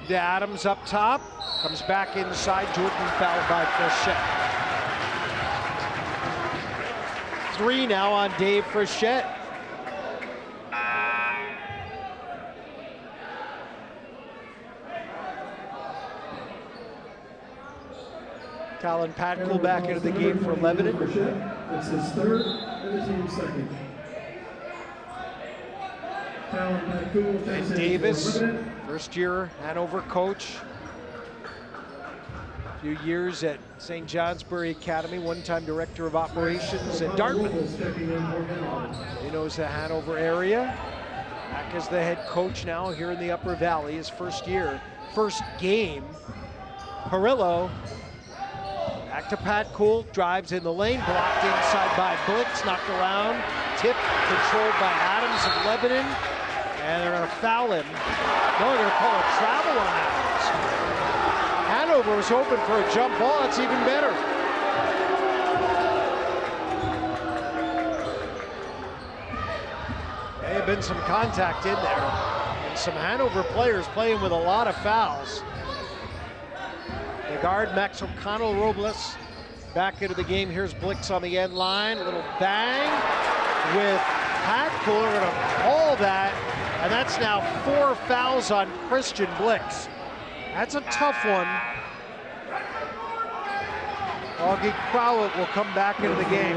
Give to Adams up top. Comes back inside. Jordan fouled by Frechette. 3 now on Dave Frechette. Talon Patkuhl back into the game for Lebanon. It's his third and the team's second. And Davis, first year Hanover coach. A few years at St. Johnsbury Academy, one-time director of operations at Dartmouth. He knows the Hanover area. Back as the head coach now here in the Upper Valley, his first year, first game. Perillo, back to Patkuhl, drives in the lane, blocked inside by Blix, knocked around, tip controlled by Adams of Lebanon, and they're gonna foul him. No, they're gonna call a travel on Adams. Hanover was hoping for a jump ball, that's even better. May have been some contact in there, and some Hanover players playing with a lot of fouls. The guard, Max O'Connell-Robles, back into the game. Here's Blix on the end line. A little bang with Patkuhl. We're going to call that, and that's now 4 fouls on Christian Blix. That's a tough one. Augie Crowlett will come back into the game.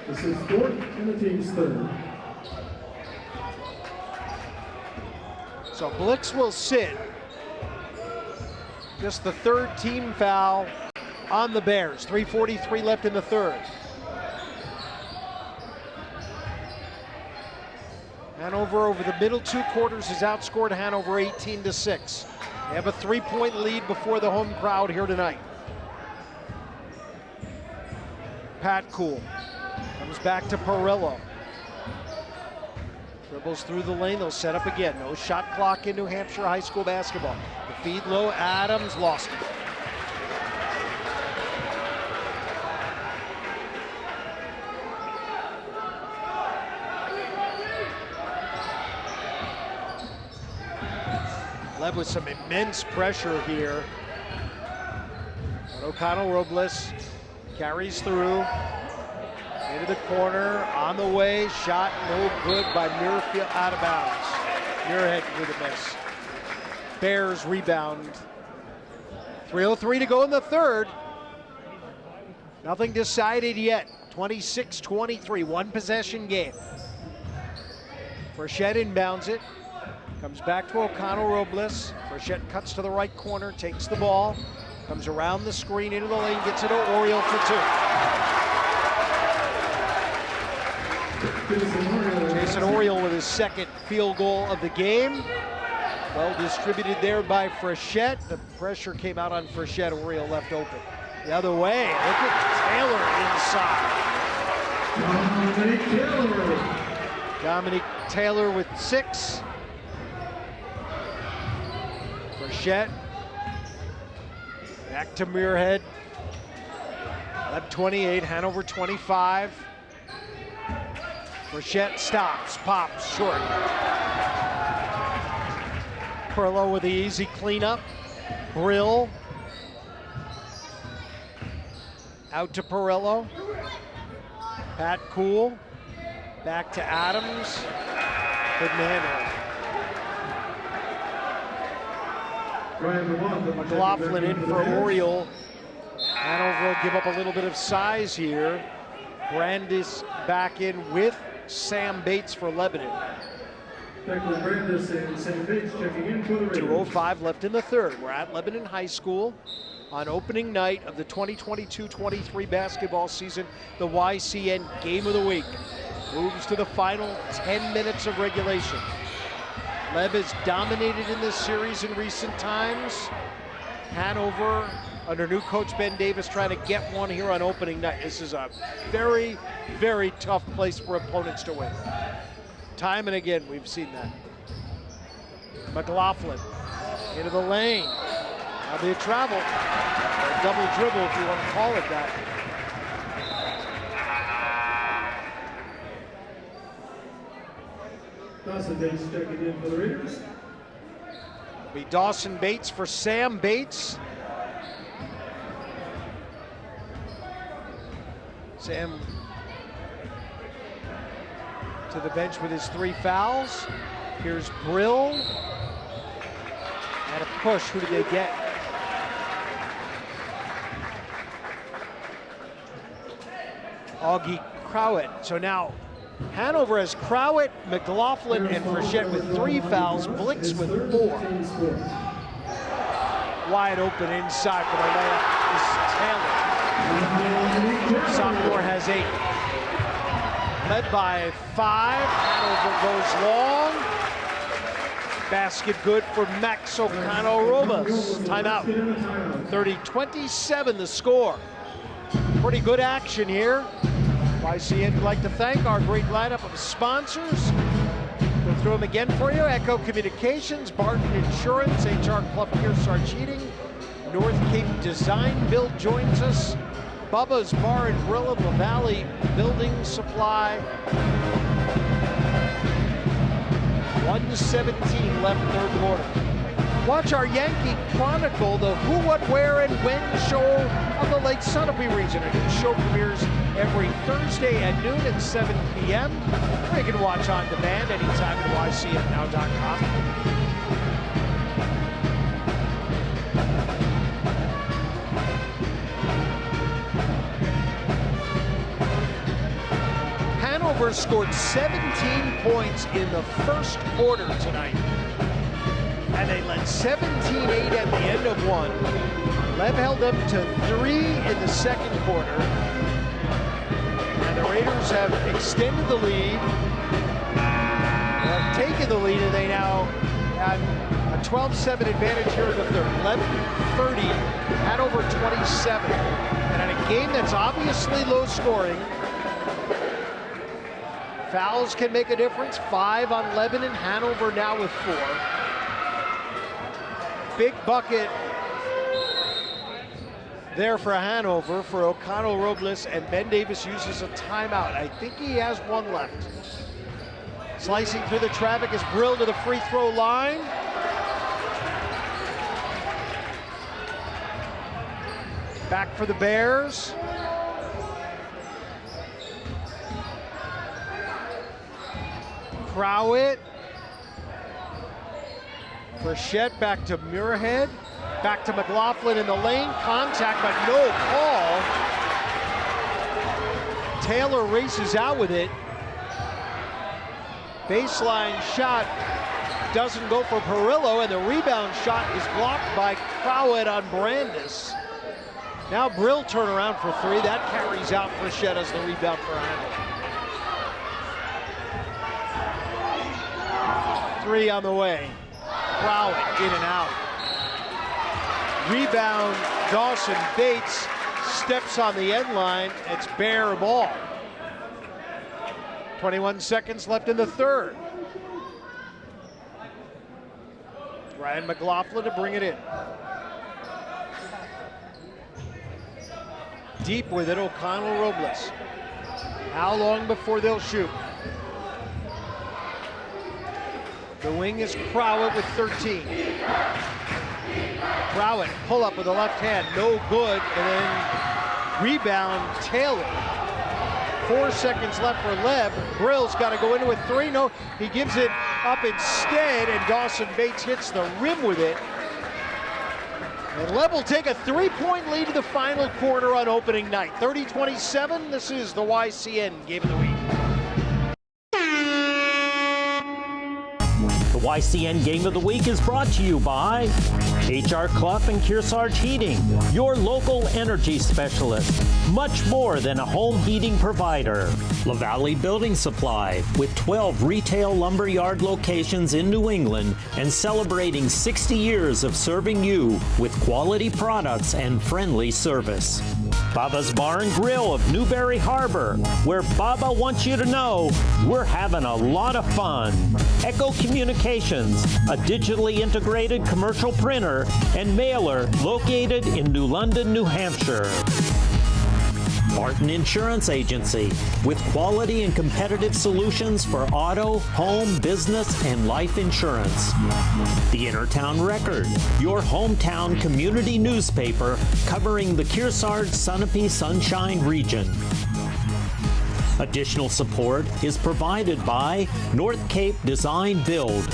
This is fourth and the team's third. So Blix will sit. Just the third team foul on the Bears. 3:43 left in the third. Hanover over the middle 2 quarters has outscored Hanover 18-6. They have a 3-point lead before the home crowd here tonight. Patkuhl comes back to Perillo. Dribbles through the lane, they'll set up again. No shot clock in New Hampshire high school basketball. The feed low, Adams lost it. Led with some immense pressure here. But O'Connell-Robles carries through. Into the corner, on the way, shot no good by Muirfield, out of bounds. Muirhead with a miss. Bears rebound. 3:03 to go in the third. Nothing decided yet. 26-23, 1 possession game. Frechette inbounds it. Comes back to O'Connell-Robles. Frechette cuts to the right corner, takes the ball. Comes around the screen into the lane, gets it to Oriole for 2. Jason Oriole with his second field goal of the game. Well distributed there by Frechette. The pressure came out on Frechette. Oriole left open. The other way, look at Taylor inside. Dominique Taylor with 6. Frechette. Back to Muirhead. Leb 28, Hanover 25. Frechette stops, pops, short. Perillo with the easy cleanup. Brill. Out to Perillo. Patkuhl. Back to Adams. Couldn't handle it. McLaughlin in for Oriole. Hanover will give up a little bit of size here. Brandis back in with Sam Bates for Lebanon. 2:05 left in the third. We're at Lebanon High School on opening night of the 2022-23 basketball season. The YCN Game of the Week moves to the final 10 minutes of regulation. Leb has dominated in this series in recent times. Hanover, under new coach Ben Davis, trying to get one here on opening night. This is a very, very tough place for opponents to win. Time and again, we've seen that. McLaughlin into the lane. That'll be a travel, or a double dribble if you want to call it that. Davis checking in for the Raiders. Be Dawson Bates for Sam Bates. Sam to the bench with his 3 fouls. Here's Brill. And a push. Who did they get? Augie Crowett. So now Hanover has Crowett, McLaughlin, and Frechette with 3 fouls. Blix with 4. Wide open inside for the layup is Taylor. Sophomore has 8. Led by 5. Hanover goes long. Basket good for Max O'Connell-Robas. Timeout. 30-27 the score. Pretty good action here. YCN would like to thank our great lineup of sponsors. Go through them again for you. Echo Communications, Barton Insurance, HR Club Kearsarge Heating, North Cape Design Build joins us. Bubba's Bar and Grill in La Valley Building Supply. 1:17 left third quarter. Watch our Yankee Chronicle, the who, what, where, and when show of the Lake Sunapee region. A new show premieres every Thursday at noon at 7 p.m. Or you can watch on demand anytime at ycnnow.com. Hanover scored 17 points in the first quarter tonight. And they led 17-8 at the end of 1. Lev held them to 3 in the second quarter. And the Raiders have extended the lead. They have taken the lead, and they now have a 12-7 advantage here in the third. 11-30, Hanover 27. And in a game that's obviously low scoring, fouls can make a difference. 5 on Lebanon, Hanover now with 4. Big bucket there for Hanover for O'Connell-Robles, and Ben Davis uses a timeout. I think he has 1 left. Slicing through the traffic is Brill to the free throw line. Back for the Bears. Crowett. Frechette back to Muirhead. Back to McLaughlin in the lane. Contact, but no call. Taylor races out with it. Baseline shot doesn't go for Perillo, and the rebound shot is blocked by Crowett on Brandis. Now Brill turn around for 3. That carries out Frechette as the rebound for Hanover. 3 on the way. Crowett in and out. Rebound, Dawson Bates steps on the end line. It's bare ball. 21 seconds left in the third. Ryan McLaughlin to bring it in. Deep with it, O'Connell-Robles. How long before they'll shoot? The wing is Crowett with 13. Crowett, pull up with the left hand, no good, and then rebound Taylor. 4 seconds left for Lev. Brill's got to go into a 3. No, he gives it up instead, and Dawson Bates hits the rim with it. And Lev will take a 3-point lead to the final quarter on opening night. 30-27, this is the YCN Game of the Week. The YCN Game of the Week is brought to you by HR Clough and Kearsarge Heating, your local energy specialist. Much more than a home heating provider. La Valley Building Supply, with 12 retail lumberyard locations in New England and celebrating 60 years of serving you with quality products and friendly service. Baba's Bar and Grill of Newberry Harbor, where Baba wants you to know we're having a lot of fun. Echo Communications, a digitally integrated commercial printer and mailer located in New London, New Hampshire. Martin Insurance Agency, with quality and competitive solutions for auto, home, business, and life insurance. The Intertown Record, your hometown community newspaper covering the Kearsarge, Sunapee, Sunshine region. Additional support is provided by North Cape Design Build.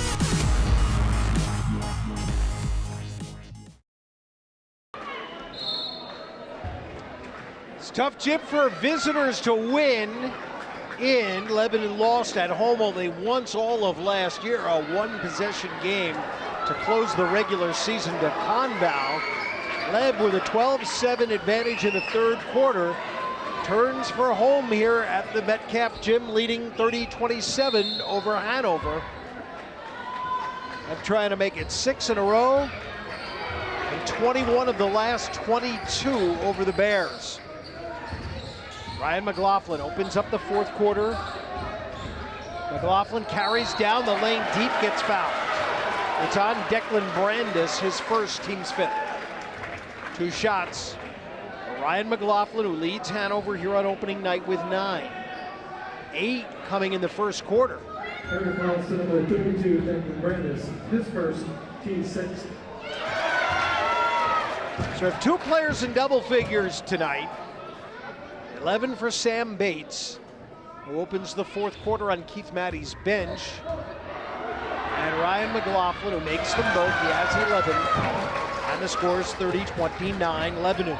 It's tough, Jim, for visitors to win in. Lebanon lost at home only once all of last year, a one-possession game to close the regular season to Conval. Leb with a 12-7 advantage in the third quarter. Turns for home here at the Metcalf Gym, leading 30-27 over Hanover. I'm trying to make it 6 in a row, and 21 of the last 22 over the Bears. Ryan McLaughlin opens up the fourth quarter. McLaughlin carries down the lane deep, gets fouled. It's on Declan Brandis, his first, team's fifth. 2 shots. Ryan McLaughlin, who leads Hanover here on opening night with 9. 8 coming in the first quarter. Every foul set up by 32, Declan Brandis, his first, team sixth. So we have 2 players in double figures tonight. 11 for Sam Bates, who opens the fourth quarter on Keith Mattey's bench. And Ryan McLaughlin, who makes them both. He has 11. And the score is 30-29 Lebanon.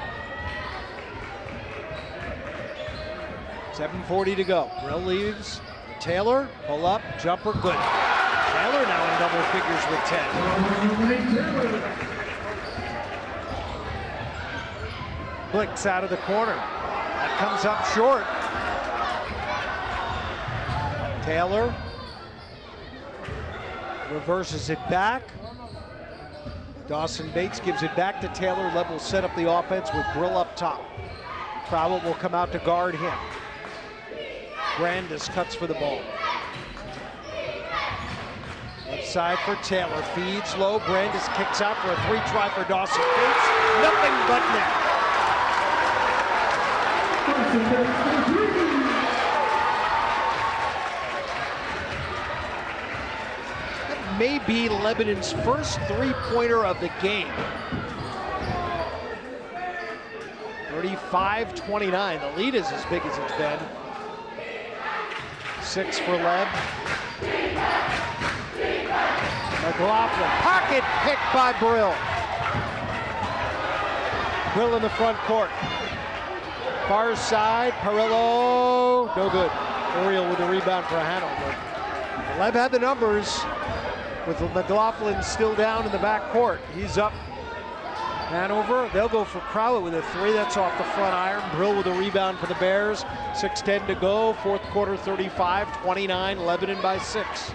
7:40 to go. Brill leaves. Taylor, pull up, jumper, good. Taylor now in double figures with 10. Blicks out of the corner. That comes up short. Taylor reverses it back. Dawson Bates gives it back to Taylor. Leb will set up the offense with Brill up top. Crowell will come out to guard him. Brandis cuts for the ball. Left side for Taylor, feeds low. Brandis kicks out for a 3-try for Dawson Bates. Nothing but net. That may be Lebanon's first 3-pointer of the game. 35-29. The lead is as big as it's been. 6 for Leb. McLaughlin, pocket pick by Brill. Brill in the front court. Far side, Perillo, no good. Oriel with the rebound for Hanover. Leb had the numbers with McLaughlin still down in the back court. He's up. Hanover, they'll go for Crowley with a 3. That's off the front iron. Brill with a rebound for the Bears. 6:10 to go. Fourth quarter, 35-29. Lebanon by 6.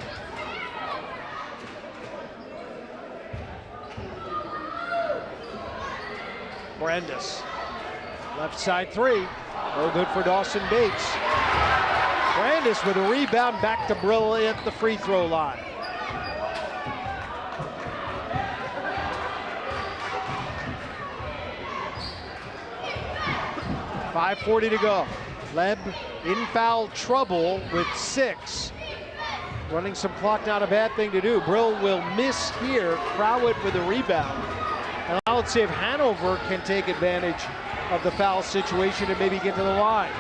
Brandis, left side 3. No good for Dawson Bates. Brandis with a rebound, back to Brill at the free throw line. .540 to go. Leb in foul trouble with 6. Running some clock, not a bad thing to do. Brill will miss here. Crowett with a rebound. And now let's see if Hanover can take advantage of the foul situation and maybe get to the line.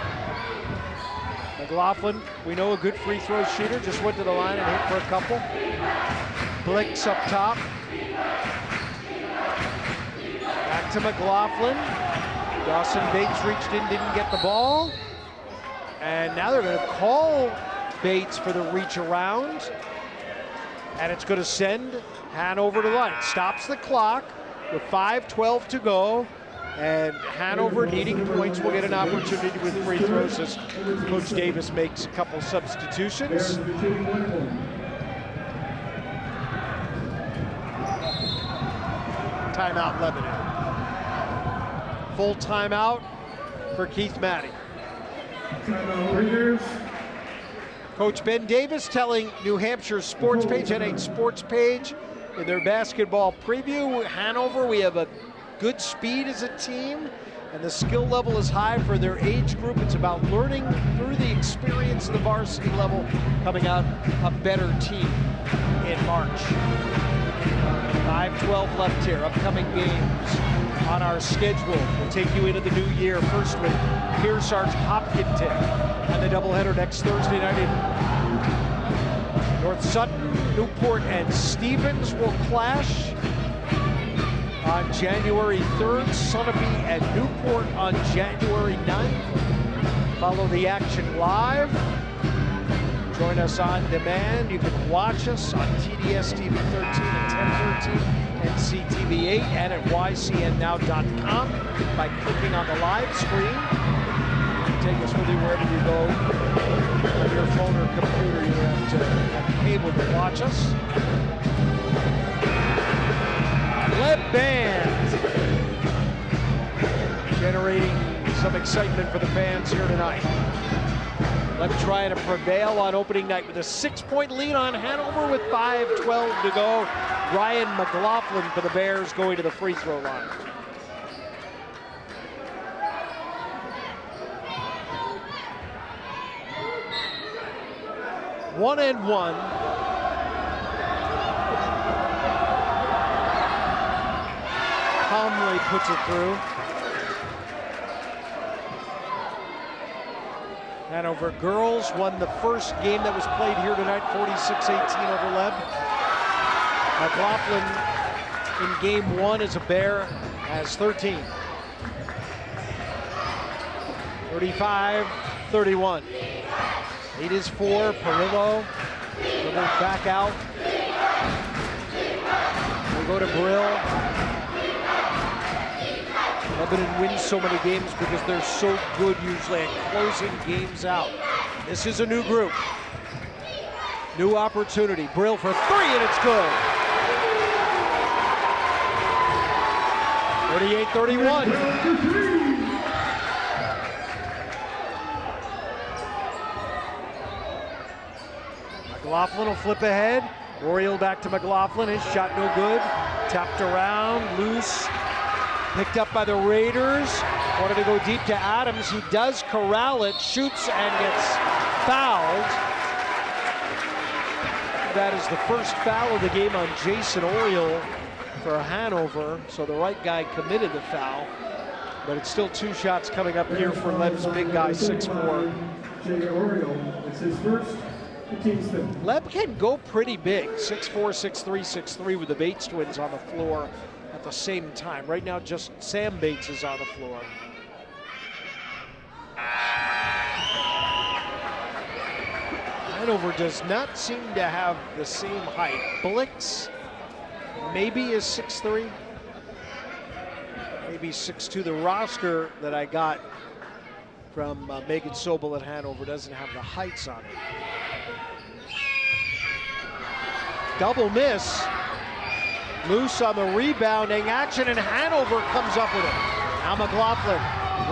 McLaughlin, we know a good free throw shooter, just went to the line and hit for a couple. Blicks up top. Back to McLaughlin. Dawson Bates reached in, didn't get the ball. And now they're going to call Bates for the reach around. And it's going to send Hanover to the line. Stops the clock with 5:12 to go. And Hanover, needing points, will get an opportunity with free throws as Coach Davis makes a couple substitutions. Timeout, Lebanon. Full timeout for Keith Mattey. Coach Ben Davis telling New Hampshire's sports page, NH Sports page, in their basketball preview, Hanover, we have a good speed as a team. and the skill level is high for their age group. It's about learning through the experience of the varsity level, coming out a better team in March. 5-12 left here, upcoming games on our schedule. We'll take you into the new year, first with Kearsarge Hopkinton and the doubleheader next Thursday night in North Sutton. Newport and Stevens will clash on January 3rd. Sunapee and Newport on January 9th. Follow the action live. Join us on demand. You can watch us on TDS TV 13 and 1013, NCTV 8, and at ycnnow.com by clicking on the live screen. Take us with you wherever you go. On your phone or computer, you have to have cable to watch us. Leb Band generating some excitement for the fans here tonight. Leb trying to prevail on opening night with a 6-point lead on Hanover with 5:12 to go. Ryan McLaughlin for the Bears going to the free throw line. One and one. Conley puts it through. Hanover girls won the first game that was played here tonight, 46-18 over Leb. McLaughlin in game one as a Bear has 13. 35-31. Lead is 4, Perillo. Dribbles back out. We go to Brill. Lebanon wins so many games because they're so good usually at closing games out. This is a new group. New opportunity. Brill for 3 and it's good. 38-31. McLaughlin will flip ahead. Oriole back to McLaughlin. His shot no good. Tapped around, loose. Picked up by the Raiders. Wanted to go deep to Adams. He does corral it, shoots and gets fouled. That is the first foul of the game on Jason Oriole for Hanover. So the right guy committed the foul. But it's still 2 shots coming up here for Leb's big guy, 6'4". It's his first. Leb can go pretty big, 6'4", 6'3", 6'3", with the Bates twins on the floor at the same time. Right now, just Sam Bates is on the floor. Hanover does not seem to have the same height. Blix maybe is 6'3", maybe 6'2". The roster that I got from Megan Sobel at Hanover doesn't have the heights on it. Double miss. Loose on the rebounding action, and Hanover comes up with it. Now McLaughlin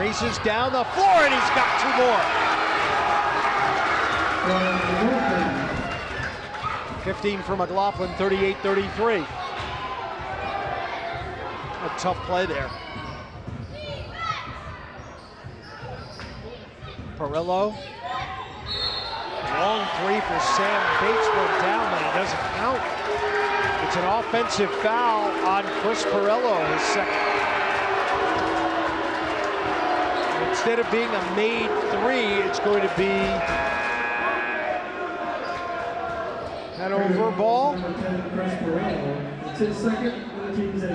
races down the floor, and he's got 2 more. 15 for McLaughlin, 38-33. A tough play there. Perillo. Long 3 for Sam Bates, went down, but it doesn't count. It's an offensive foul on Chris Perillo, his second. Instead of being a made 3, it's going to be Hanover ball. Number 10, Chris Perillo. It's his second for the team's 8.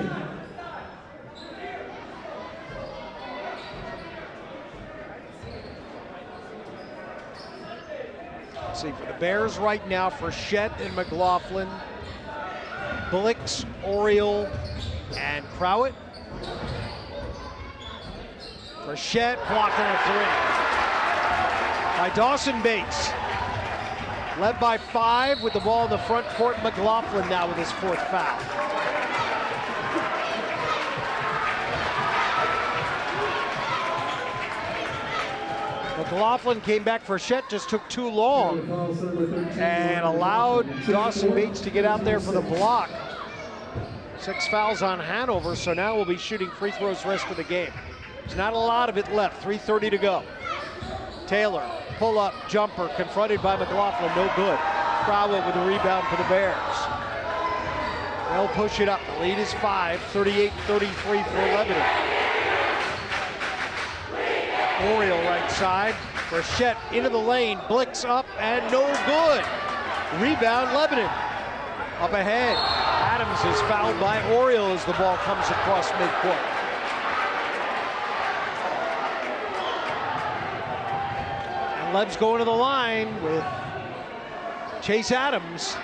See, for the Bears right now, Frechette and McLaughlin, Blix, Oriole, and Crowett. Frechette blocking a 3 by Dawson Bates. Led by 5 with the ball in the front court. McLaughlin now with his 4th foul. McLaughlin came back. Frechette just took too long and allowed Dawson Bates to get out there for the block. 6 fouls on Hanover, so now we'll be shooting free throws the rest of the game. There's not a lot of it left, 3:30 to go. Taylor, pull-up jumper, confronted by McLaughlin, no good. Crowell with a rebound for the Bears. They'll push it up, the lead is 5, 38-33 for Lebanon. Oriole right side, Burchett into the lane, Blix up and no good. Rebound Lebanon, up ahead. Adams is fouled by Oriole as the ball comes across midcourt. And Leb's going to the line with Chase Adams.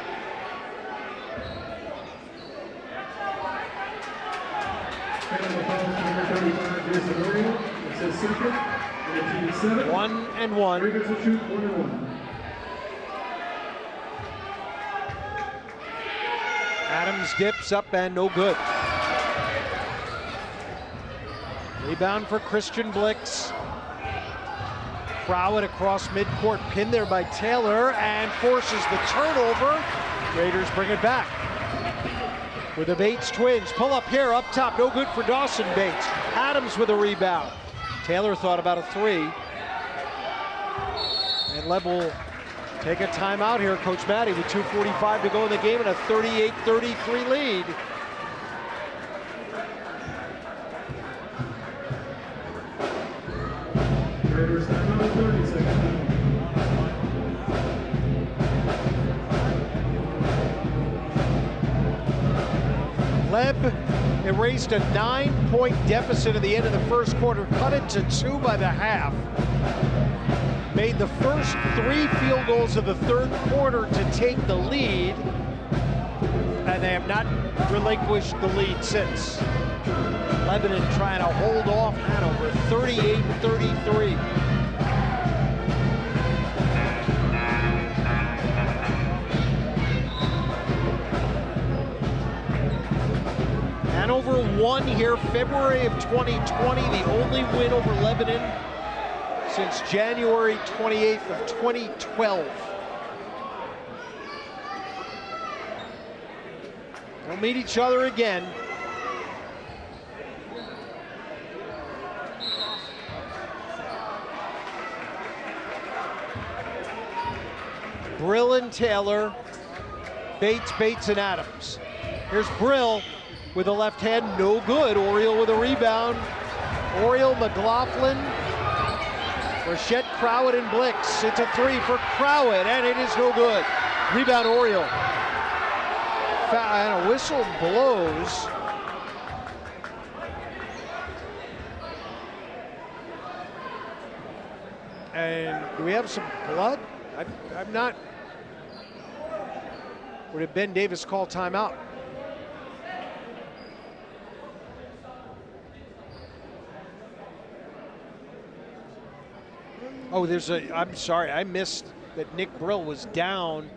One and one. Adams dips up and no good. Rebound for Christian Blix. Crowell across midcourt, pinned there by Taylor and forces the turnover. Raiders bring it back. With the Bates twins, pull up here, up top, no good for Dawson Bates. Adams with a rebound. Taylor thought about a three. And Leb will take a timeout here, Coach Matty, with 2:45 to go in the game and a 38-33 lead. Raiders timeout, 30 seconds. Leb erased a 9-point deficit at the end of the first quarter, cut it to 2 by the half. Made the first 3 field goals of the third quarter to take the lead, and they have not relinquished the lead since. Lebanon trying to hold off Hanover, 38-33. Hanover won here February of 2020, the only win over Lebanon since January 28th of 2012. They'll meet each other again. Brill and Taylor, Bates and Adams. Here's Brill with the left hand, no good. Oriole with a rebound. Oriole, McLaughlin, Burchett, Crowett, and Blix. It's a 3 for Crowett, and it is no good. Rebound Oriole. And a whistle blows. And do we have some blood? I'm not. Would have Ben Davis call timeout? Oh, I'm sorry, I missed that Nick Brill was down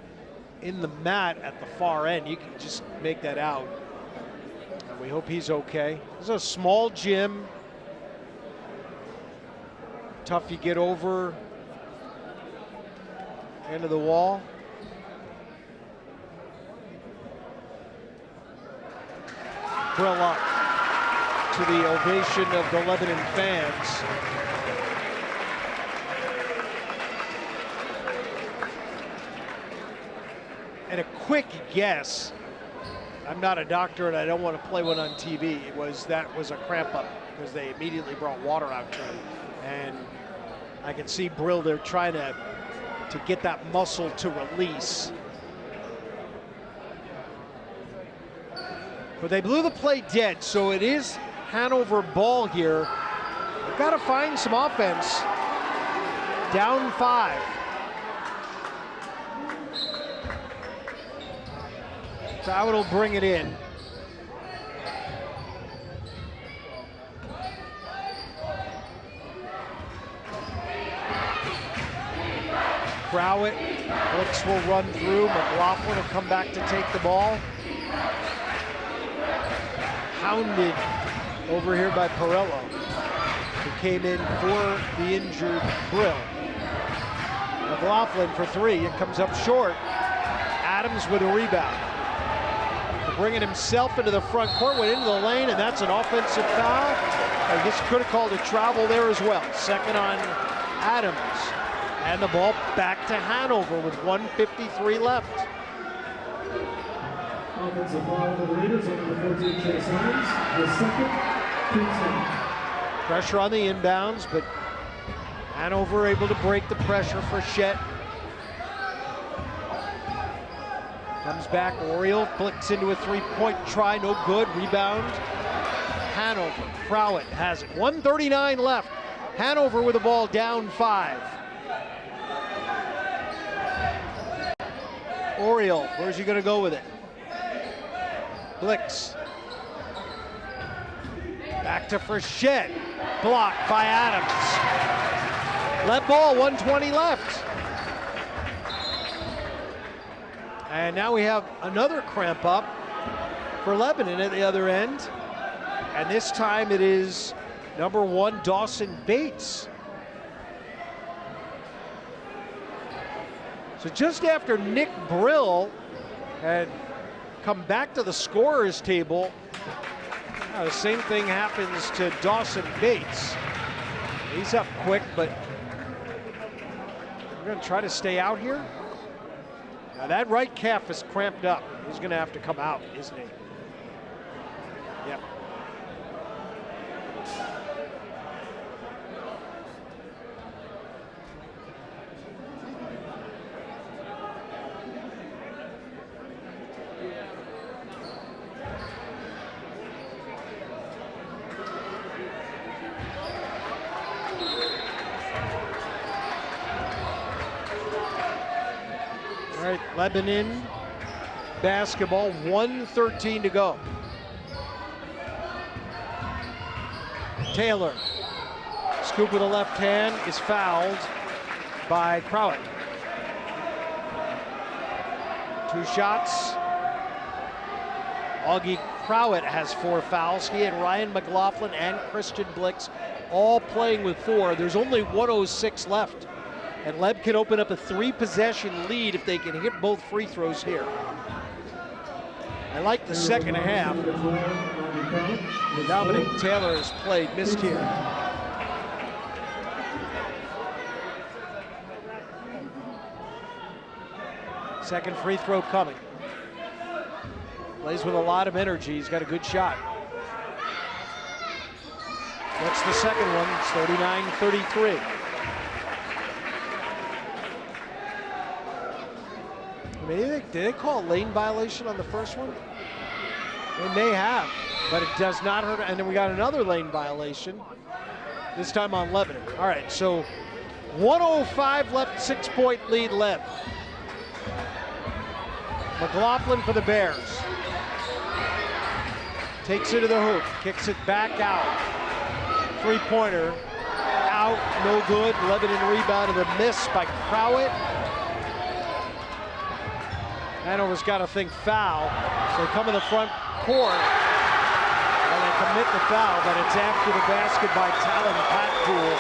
in the mat at the far end. You can just make that out. We hope he's okay. This is a small gym. Tough you get over into the wall. Brill up to the ovation of the Lebanon fans. And a quick guess, I'm not a doctor and I don't want to play one on TV, that was a cramp up because they immediately brought water out to him. And I can see Brill there trying to get that muscle to release. But they blew the play dead, so it is Hanover ball here. They've got to find some offense. Down 5. Crowett will bring it in. Crowett, Blix will run through. McLaughlin will come back to take the ball. Hounded over here by Perello, who came in for the injured Brill. McLaughlin for 3, it comes up short. Adams with a rebound. bringing himself into the front court, went into the lane, and that's an offensive foul. I guess you could have called a travel there as well. Second on Adams. And the ball back to Hanover with 1:53 left. Offensive foul for the Raiders on number 14, Chase Hines. The second, Kingston. Pressure on the inbounds, but Hanover able to break the pressure for Shet. Comes back, Oriole flicks into a three-point try, no good. Rebound, Hanover. Crowett has it. 1:39 left. Hanover with the ball down 5. Oriole, where's he gonna go with it? Blix. Back to Frechette. Blocked by Adams. Let ball, 1:20 left. And now we have another cramp up for Lebanon at the other end. And this time it is number 1, Dawson Bates. So just after Nick Brill had come back to the scorer's table, the same thing happens to Dawson Bates. He's up quick, but we're going to try to stay out here. Now that right calf is cramped up. He's going to have to come out, isn't he? Yep. All right, Lebanon basketball, 1:13 to go. Taylor, scoop with the left hand, is fouled by Crowett. 2 shots. Augie Crowett has 4 fouls. He and Ryan McLaughlin and Christian Blix all playing with 4. There's only 1:06 left. And Leb can open up a 3-possession lead if they can hit both free throws here. I like the second half. Dominic Taylor has played, missed here. Second free throw coming. Plays with a lot of energy. He's got a good shot. That's the second one. It's 39-33. I mean, did they call a lane violation on the first one? They may have, but it does not hurt. And then we got another lane violation, this time on Lebanon. All right, so 1:05 left, 6-point lead Leb. McLaughlin for the Bears. Takes it to the hoop, kicks it back out. 3-pointer, out, no good. Lebanon rebounded, a miss by Crowett. Hanover's got to think foul, so they come in the front court and they commit the foul, but it's after the basket by Talon Patpool.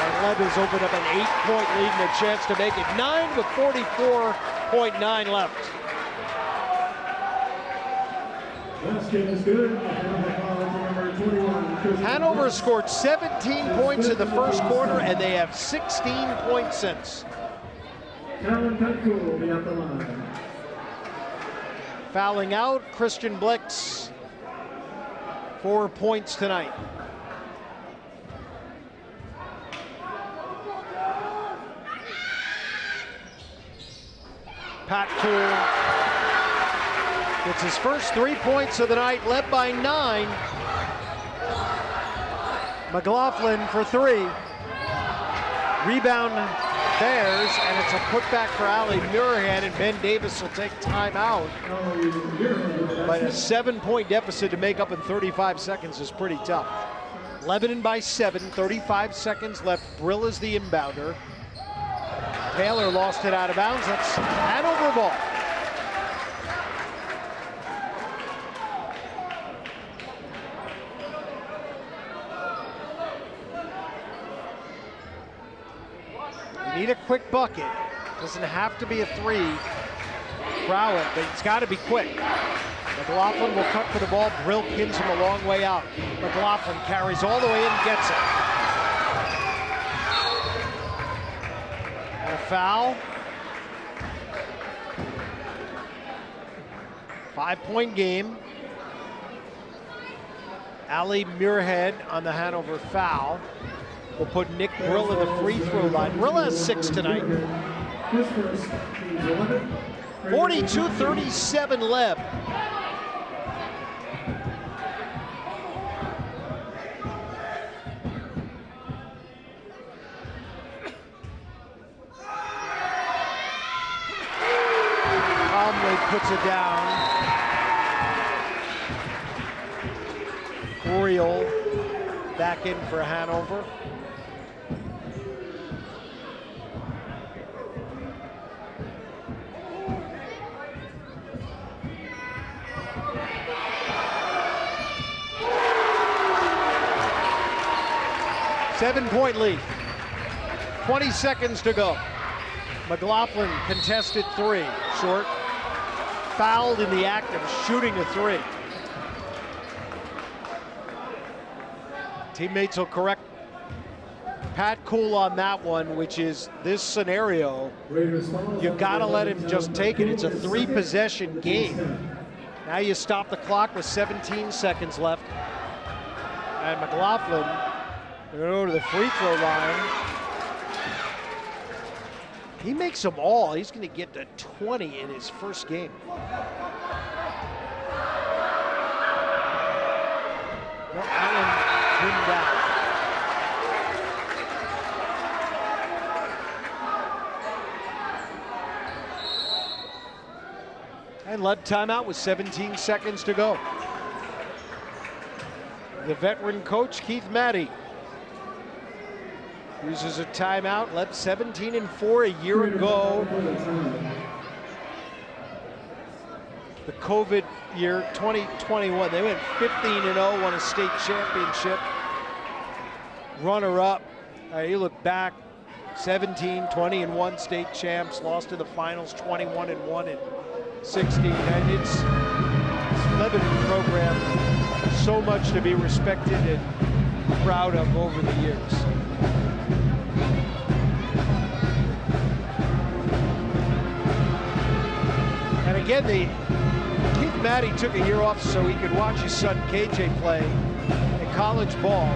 And Leb has opened up an 8-point lead and a chance to make it 9 with 44.9 left. Basket is good. Hanover scored 17 points in the first quarter, and they have 16 points since. Talon Patpool will be at the line. Fouling out, Christian Blix, 4 points tonight. Patpool gets his first 3 points of the night, led by 9. McLaughlin for 3. Rebound Bears, and it's a putback for Ali Murahan, and Ben Davis will take time out. But a 7-point deficit to make up in 35 seconds is pretty tough. Lebanon by 7, 35 seconds left. Brill is the inbounder. Taylor lost it out of bounds. That's Hanover ball. Need a quick bucket. Doesn't have to be a 3. Crowett, but it's got to be quick. McLaughlin will cut for the ball. Brill pins him a long way out. McLaughlin carries all the way in, gets it. And a foul. 5-point game. Ali Muirhead on the Hanover foul will put Nick Brill in the free throw line. Brill has 6 tonight. 42-37 Leb. Conley puts it down. Oriole back in for Hanover. Seven-point lead. 20 seconds to go. McLaughlin contested three. Short. Fouled in the act of shooting a three. Teammates will correct Pat Cool on that one, which is this scenario. You gotta let him just take it. It's a 3-possession game. Now you stop the clock with 17 seconds left. And McLaughlin, they're gonna go to the free throw line. He makes them all. He's gonna get to 20 in his first game. No, that one pinned down. And led timeout with 17 seconds to go. The veteran coach, Keith Maddie, uses a timeout, led 17-4 a year ago. The COVID year, 2021, they went 15-0, won a state championship. Runner-up, you look back, 17-20-1 state champs, lost to the finals 21-1 in 16. And it's Lebanon program, so much to be respected and proud of over the years. And again, Keith Maddie took a year off so he could watch his son KJ play in college ball.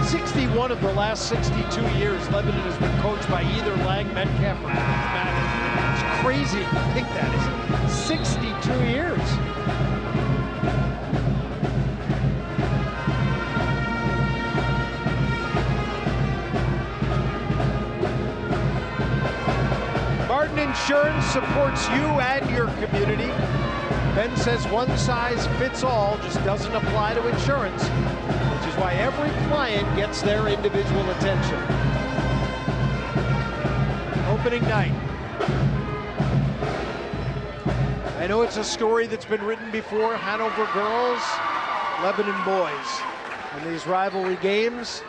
61 of the last 62 years, Lebanon has been coached by either Lang Metcalf or Keith Maddie. It's crazy to think that, isn't it? 62 years. Martin Insurance supports you and your community. Ben says one size fits all just doesn't apply to insurance, which is why every client gets their individual attention. Opening night. I know it's a story that's been written before. Hanover girls, Lebanon boys. In these rivalry games,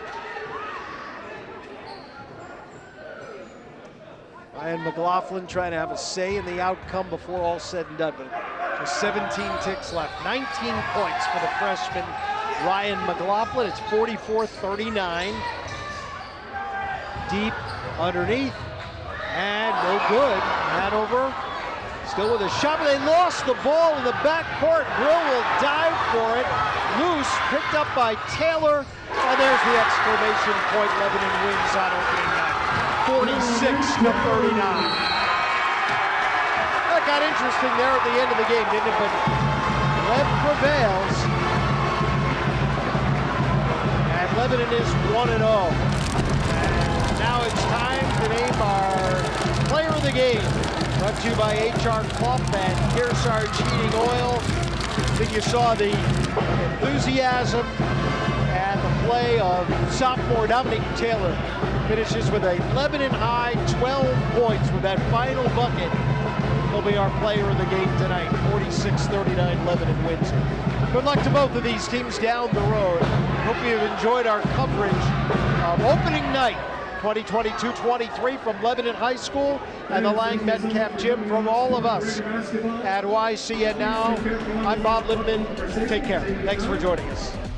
Ryan McLaughlin trying to have a say in the outcome before all said and done. But with 17 ticks left, 19 points for the freshman Ryan McLaughlin. It's 44-39. Deep underneath, and no good. Hanover still with a shot, but they lost the ball in the backcourt. Brill will dive for it. Loose, picked up by Taylor, and there's the exclamation point. Lebanon wins on opening night. 46-39. That got interesting there at the end of the game, didn't it? But Lev prevails. And Lebanon is 1-0. And now it's time to name our player of the game. Brought to you by H.R. Clough and Kearsarge Heating Oil. I think you saw the enthusiasm and the play of sophomore Dominique Taylor. Finishes with a Lebanon high 12 points with that final bucket. He'll be our player of the game tonight. 46-39, Lebanon wins it. Good luck to both of these teams down the road. Hope you've enjoyed our coverage of opening night 2022-23 from Lebanon High School and the Lang Metcalf Gym. From all of us at YCN Now, I'm Bob Littman. Take care. Thanks for joining us.